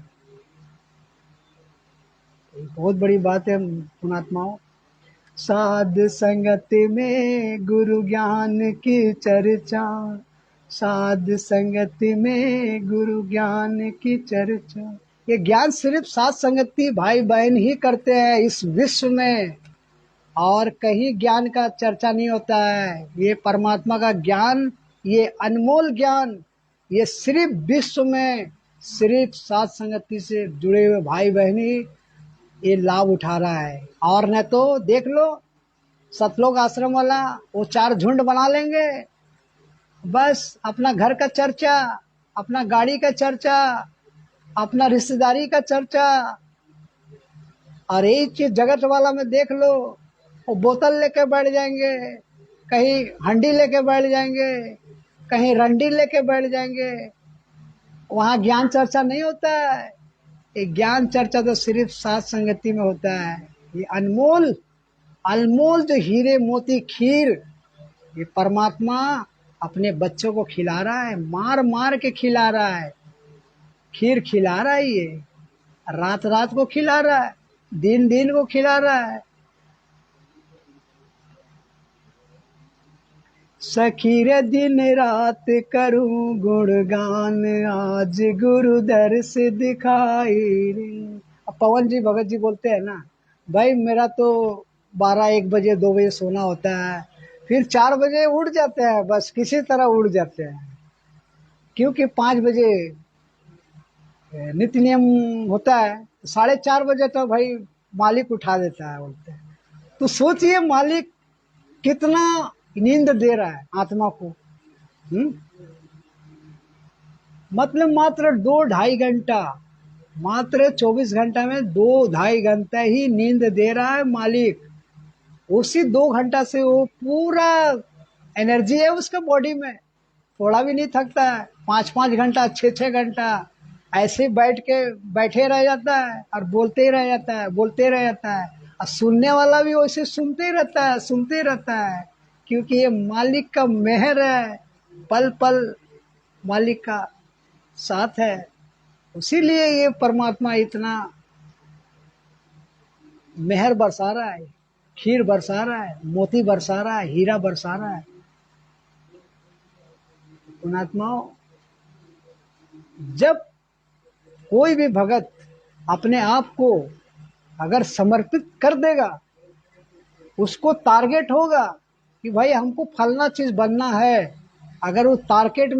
बहुत बड़ी बात है पुणात्माओं। साध संगत में गुरु ज्ञान की चर्चा, साध संगत में गुरु ज्ञान की चर्चा। ये ज्ञान सिर्फ साध संगति भाई बहन ही करते हैं इस विश्व में, और कहीं ज्ञान का चर्चा नहीं होता है। ये परमात्मा का ज्ञान, ये अनमोल ज्ञान, ये सिर्फ विश्व में सिर्फ साध संगति से जुड़े हुए भाई बहन ही ये लाभ उठा रहा है। और न तो देख लो, सतलोक आश्रम वाला वो 4 झुंड बना लेंगे, बस अपना घर का चर्चा, अपना गाड़ी का चर्चा, अपना रिश्तेदारी का चर्चा। और एक चीज जगत वाला में देख लो, वो बोतल लेके बैठ जाएंगे, कहीं हंडी लेके बैठ जाएंगे, कहीं रंडी लेके बैठ जाएंगे। वहाँ ज्ञान चर्चा नहीं होता है। ये ज्ञान चर्चा तो सिर्फ साथ संगति में होता है। ये अनमोल अनमोल जो हीरे मोती खीर, ये परमात्मा अपने बच्चों को खिला रहा है, मार मार के खिला रहा है। खीर खिला रहा है, ये रात रात को खिला रहा है, दिन दिन को खिला रहा है। सखी रे दिन रात करूं गुणगान, आज गुरु दर्श दिखाई रे। अब पवन जी भगत जी बोलते हैं ना, भाई मेरा तो 12-1 बजे 2 बजे सोना होता है, फिर 4 बजे उठ जाते हैं, बस किसी तरह उठ जाते हैं, क्योंकि 5 बजे नित्य नियम होता है। 4:30 बजे तो भाई मालिक उठा देता है, बोलते हैं। तो सोचिए मालिक कितना नींद दे रहा है आत्मा को। मतलब मात्र 2-2.5 घंटा, मात्र 24 घंटा में 2-2.5 घंटा ही नींद दे रहा है मालिक। उसी 2 घंटा से वो पूरा एनर्जी है उसका बॉडी में, थोड़ा भी नहीं थकता है। 5-5 घंटा, 6-6 घंटा ऐसे बैठे रह जाता है, और बोलते ही रह जाता है, बोलते रह जाता है। और सुनने वाला भी वैसे सुनते ही रहता है, सुनते ही रहता है, क्योंकि ये मालिक का मेहर है, पल पल मालिक का साथ है। उसीलिए ये परमात्मा इतना मेहर बरसा रहा है, खीर बरसा रहा है, मोती बरसा रहा है, हीरा बरसा रहा है। पुणात्माओं, जब कोई भी भगत अपने आप को अगर समर्पित कर देगा, उसको टारगेट होगा कि भाई हमको फलना चीज बनना है, अगर वो टारगेट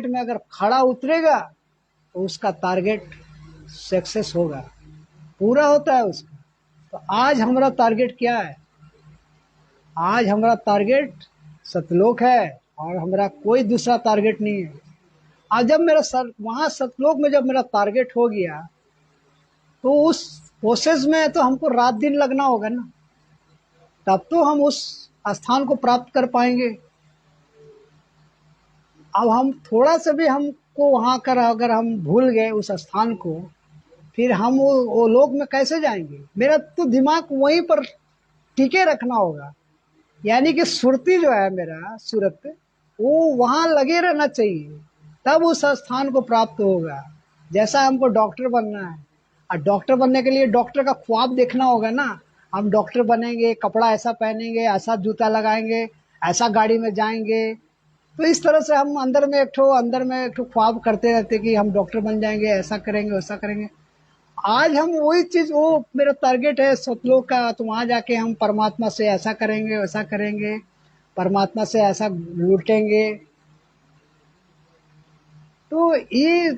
में अगर खड़ा उतरेगा, तो उसका टारगेट सक्सेस होगा, पूरा होता है उसका। तो आज हमारा टारगेट क्या है? आज हमारा टारगेट सतलोक है, और हमारा कोई दूसरा टारगेट नहीं है। आज जब मेरा वहां सतलोक में जब मेरा टारगेट हो गया, तो उस प्रोसेस में तो हमको रात दिन लगना होगा ना, तब तो हम उस स्थान को प्राप्त कर पाएंगे। अब हम थोड़ा सा भी हमको वहां कर अगर हम भूल गए उस स्थान को, फिर हम वो लोक में कैसे जाएंगे? मेरा तो दिमाग वहीं पर टिके रखना होगा। यानी कि सुरती जो है मेरा सूरत, वो वहाँ लगे रहना चाहिए, तब उस स्थान को प्राप्त होगा। जैसा हमको डॉक्टर बनना है, और डॉक्टर बनने के लिए डॉक्टर का ख्वाब देखना होगा ना। हम डॉक्टर बनेंगे, कपड़ा ऐसा पहनेंगे, ऐसा जूता लगाएंगे, ऐसा गाड़ी में जाएंगे। तो इस तरह से हम अंदर में एक ठो ख्वाब करते रहते कि हम डॉक्टर बन जाएंगे, ऐसा करेंगे, वैसा करेंगे। आज हम वही चीज, वो मेरा टारगेट है सतलोक का, तो वहां जाके हम परमात्मा से ऐसा करेंगे, वैसा करेंगे, परमात्मा से ऐसा लूटेंगे। तो ये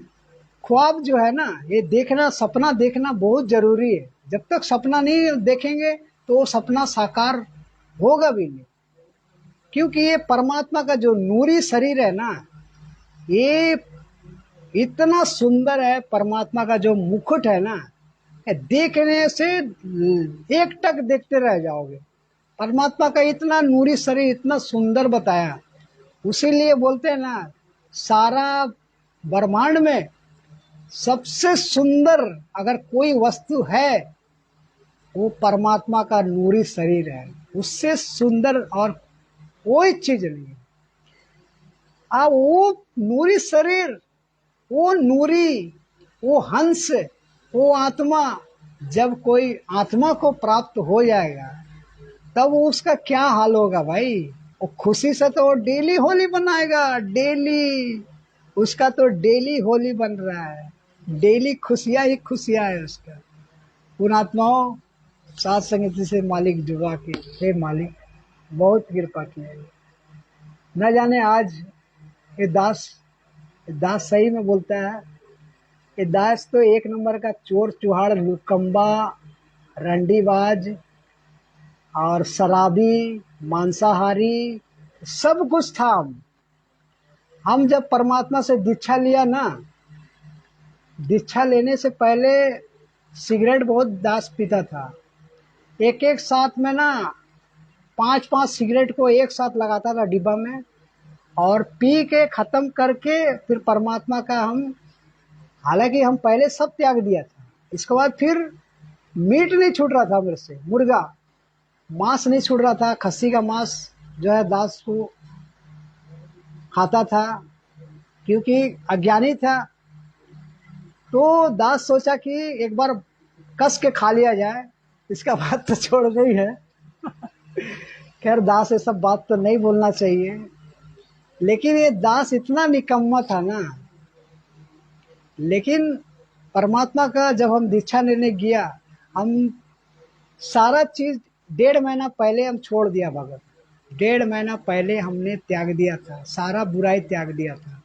ख्वाब जो है ना, ये देखना, सपना देखना बहुत जरूरी है। जब तक सपना नहीं देखेंगे तो वो सपना साकार होगा भी नहीं। क्योंकि ये परमात्मा का जो नूरी शरीर है ना, ये इतना सुंदर है। परमात्मा का जो मुकुट है ना, ये देखने से एक टक देखते रह जाओगे। परमात्मा का इतना नूरी शरीर, इतना सुंदर बताया। उसीलिए बोलते हैं ना, सारा ब्रह्मांड में सबसे सुंदर अगर कोई वस्तु है, वो परमात्मा का नूरी शरीर है। उससे सुंदर और कोई चीज नहीं है। अब वो नूरी शरीर, वो नूरी, वो हंस, वो आत्मा, जब कोई आत्मा को प्राप्त हो जाएगा, तब उसका क्या हाल होगा भाई। वो खुशी से तो वो डेली होली बनाएगा, डेली। उसका तो डेली होली बन रहा है, डेली खुशियां ही खुशियां है उसका। पुणात्माओं, साथ संगति से मालिक जुड़ा के, हे मालिक बहुत कृपा की है। न जाने आज ये दास सही में बोलता है। ये दास तो एक नंबर का चोर चुहाड़, लुकम्बा, रंडीबाज और शराबी, मांसाहारी, सब कुछ था। हम जब परमात्मा से दीक्षा लिया ना, दीक्षा लेने से पहले सिगरेट बहुत दास पीता था। एक एक साथ में ना 5-5 सिगरेट को एक साथ लगाता था डिब्बा में, और पी के खत्म करके फिर परमात्मा का हम, हालांकि हम पहले सब त्याग दिया था। इसके बाद फिर मीट नहीं छूट रहा था मेरे से, मुर्गा मांस नहीं छूट रहा था। खस्सी का मांस जो है दास को खाता था, क्योंकि अज्ञानी था। तो दास सोचा कि एक बार कस के खा लिया जाए, इसका बात तो छोड़ गई है। खैर दास ये सब बात तो नहीं बोलना चाहिए, लेकिन ये दास इतना निकम्मा था ना। लेकिन परमात्मा का जब हम दीक्षा लेने गया, हम सारा चीज 1.5 महीना पहले हम छोड़ दिया भगत। 1.5 महीना पहले हमने त्याग दिया था, सारा बुराई त्याग दिया था।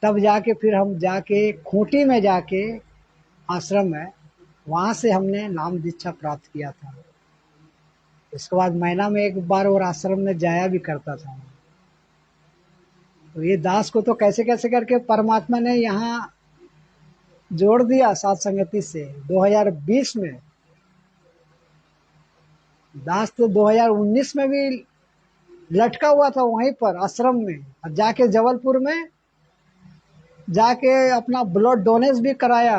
तब जाके फिर हम जाके खूंटी में जाके आश्रम है, वहां से हमने नाम दीक्षा प्राप्त किया था। इसके बाद महीना में एक बार और आश्रम में जाया भी करता था। तो ये दास को तो कैसे कैसे करके परमात्मा ने यहाँ जोड़ दिया साथ संगति से। 2020 में दास तो 2019 में भी लटका हुआ था वहीं पर आश्रम में, और जाके जबलपुर में जाके अपना ब्लड डोनेट भी कराया।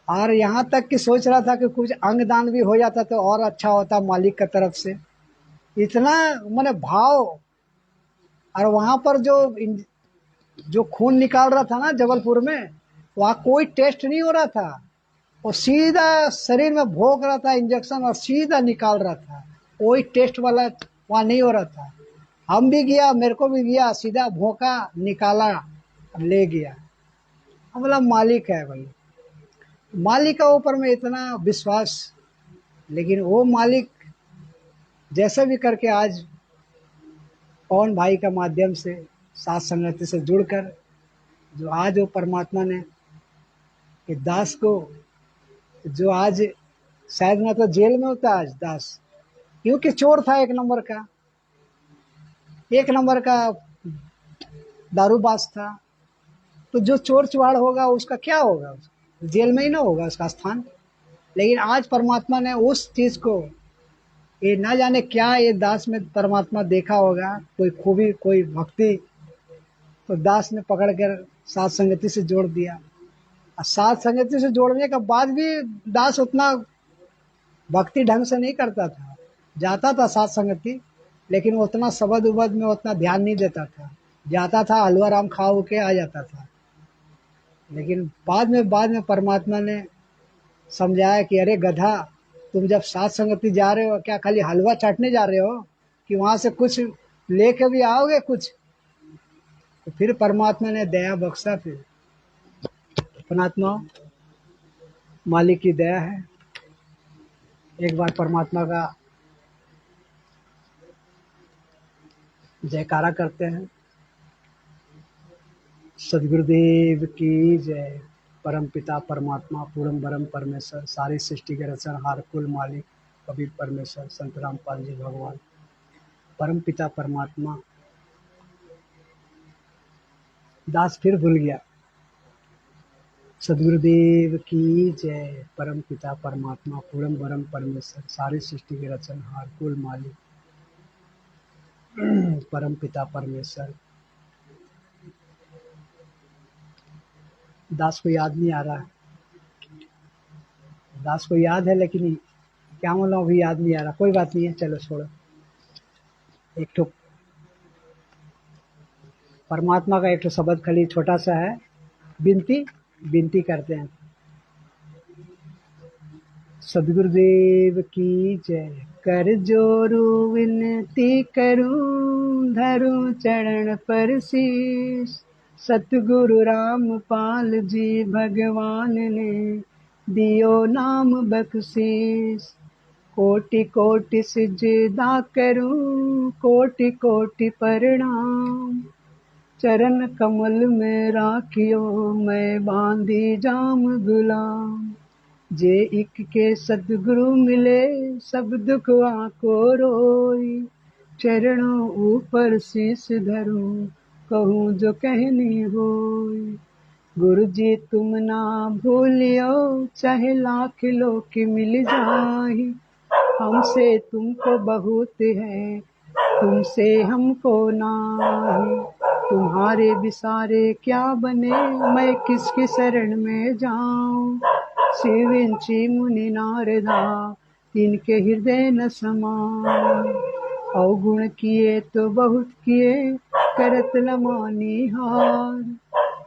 और यहाँ तक कि सोच रहा था कि कुछ अंग दान भी हो जाता तो और अच्छा होता मालिक की तरफ से। इतना मैंने भाव। और वहां पर जो खून निकाल रहा था ना जबलपुर में, वहाँ कोई टेस्ट नहीं हो रहा था। वो सीधा शरीर में भोंक रहा था इंजेक्शन, और सीधा निकाल रहा था। कोई टेस्ट वाला वहाँ नहीं हो रहा था। हम भी गया, मेरे को भी गया, सीधा भोंका, निकाला, ले गया। हम बोला मालिक है भाई, मालिक का ऊपर में इतना विश्वास। लेकिन वो मालिक जैसे भी करके आज पवन भाई का माध्यम से साथ संगति से जुड़कर, जो आज वो परमात्मा ने कि दास को, जो आज शायद ना तो जेल में होता आज दास, क्योंकि चोर था एक नंबर का, एक नंबर का दारूबाज था। तो जो चोर चुहाड़ होगा उसका क्या होगा, जेल में ही ना होगा उसका स्थान। लेकिन आज परमात्मा ने उस चीज को, ये ना जाने क्या ये दास में परमात्मा देखा होगा, कोई खूबी, कोई भक्ति, तो दास ने पकड़ कर साथ संगति से जोड़ दिया। और साथ संगति से जोड़ने के बाद भी दास उतना भक्ति ढंग से नहीं करता था, जाता था साथ संगति, लेकिन उतना शबद उबद में उतना ध्यान नहीं देता था। जाता था हलवा राम खा के आ जाता था। लेकिन बाद में परमात्मा ने समझाया कि अरे गधा, तुम जब साथ संगति जा रहे हो, क्या खाली हलवा चाटने जा रहे हो कि वहां से कुछ लेके भी आओगे कुछ? तो फिर परमात्मा ने दया बख्शा। फिर अपनात्मा मालिक की दया है। एक बार परमात्मा का जयकारा करते हैं। सदगुरुदेव की जय। परम पिता परमात्मा पूर्ण ब्रह्म परमेश्वर, सारी सृष्टि के रचनहार कुल मालिक कबीर परमेश्वर संत रामपाल जी भगवान, परम पिता परमात्मा। दास फिर भूल गया। सदगुरुदेव की जय। परम पिता परमात्मा पूर्ण ब्रह्म परमेश्वर, सारी सृष्टि के रचनहार कुल मालिक परम पिता परमेश्वर। दास को याद नहीं आ रहा है। दास को याद है लेकिन क्या बोला अभी याद नहीं आ रहा। कोई बात नहीं है, चलो छोड़ो। एक तो परमात्मा का एक तो शब्द खाली छोटा सा है, विनती विनती करते हैं। सदगुरुदेव की जय। कर जोरू विनती करूं, धरूं चरण पर शीश। सतगुरु रामपाल जी भगवान ने दियो नाम बख्शीश। कोटि कोटि सिजदा करूं, कोटि कोटि प्रणाम। चरण कमल में राखियो, मैं बांधी जाम गुलाम। जे एक के सदगुरु मिले, सब दुख आको रोई। चरणों ऊपर शीश धरूं, कहूँ जो कहनी होई। गुरु जी तुम ना भूलियो, चाहे लाख लोक मिल जाहि। हमसे तुमको बहुत है, तुमसे हमको नाही। तुम्हारे बिसारे क्या बने, मैं किसकी शरण में जाऊं। शिविंची मुनि नारदा, तिनके हृदय न समाए। अवगुण किए तो बहुत किए, करत न मानी हार।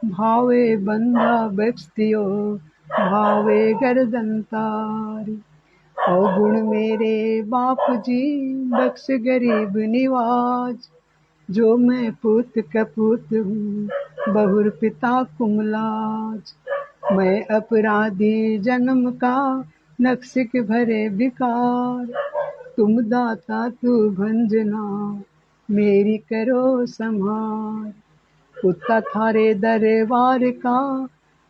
भावे बंधा बख्तियो, भावे गर्दन तारी। अवगुण मेरे बाप जी, बख्श गरीब निवाज। जो मैं पूत कपूत हूँ, बहुर पिता कुमलाज। मैं अपराधी जन्म का, नक्सिक भरे विकार। तुम दाता तू भंजना, मेरी करो संहार। कुत्ता थारे दरबार का,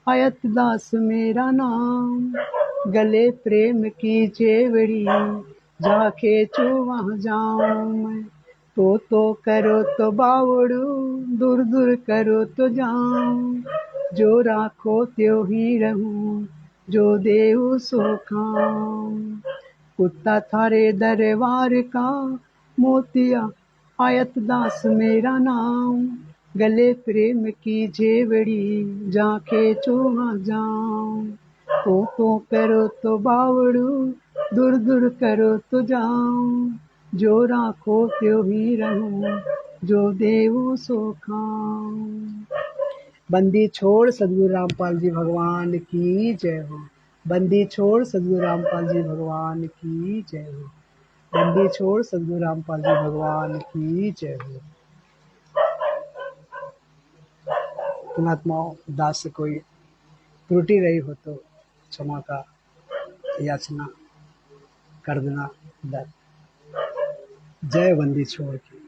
आयत दास मेरा नाम। गले प्रेम की चेवड़ी, जाके चो वहाँ जाऊं मैं। तो करो तो बावड़ू, दूर दूर करो तो जाऊं। जो राखो त्यो ही रहूं, जो देऊ सो खाऊं। कुत्ता थारे दरबार का, मोतिया आयत दास मेरा नाम। गले प्रेम की जेवड़ी, जाके चूहा जाऊं। तो करो तो बावड़ू, दूर दूर करो तो जाऊं। जो राखो त्यो ही रहूं, जो देऊ सो खाऊं। बंदी छोड़ सदगुरु रामपाल जी भगवान की जय हो। बंदी छोड़ सदगुरु रामपाल जी भगवान की जय हो। बंदी छोड़ सदगुरु रामपाल जी भगवान की जय हो। पुणात्माओं, दास से कोई त्रुटि रही हो तो क्षमा का याचना कर देना। जय बंदी छोड़ की।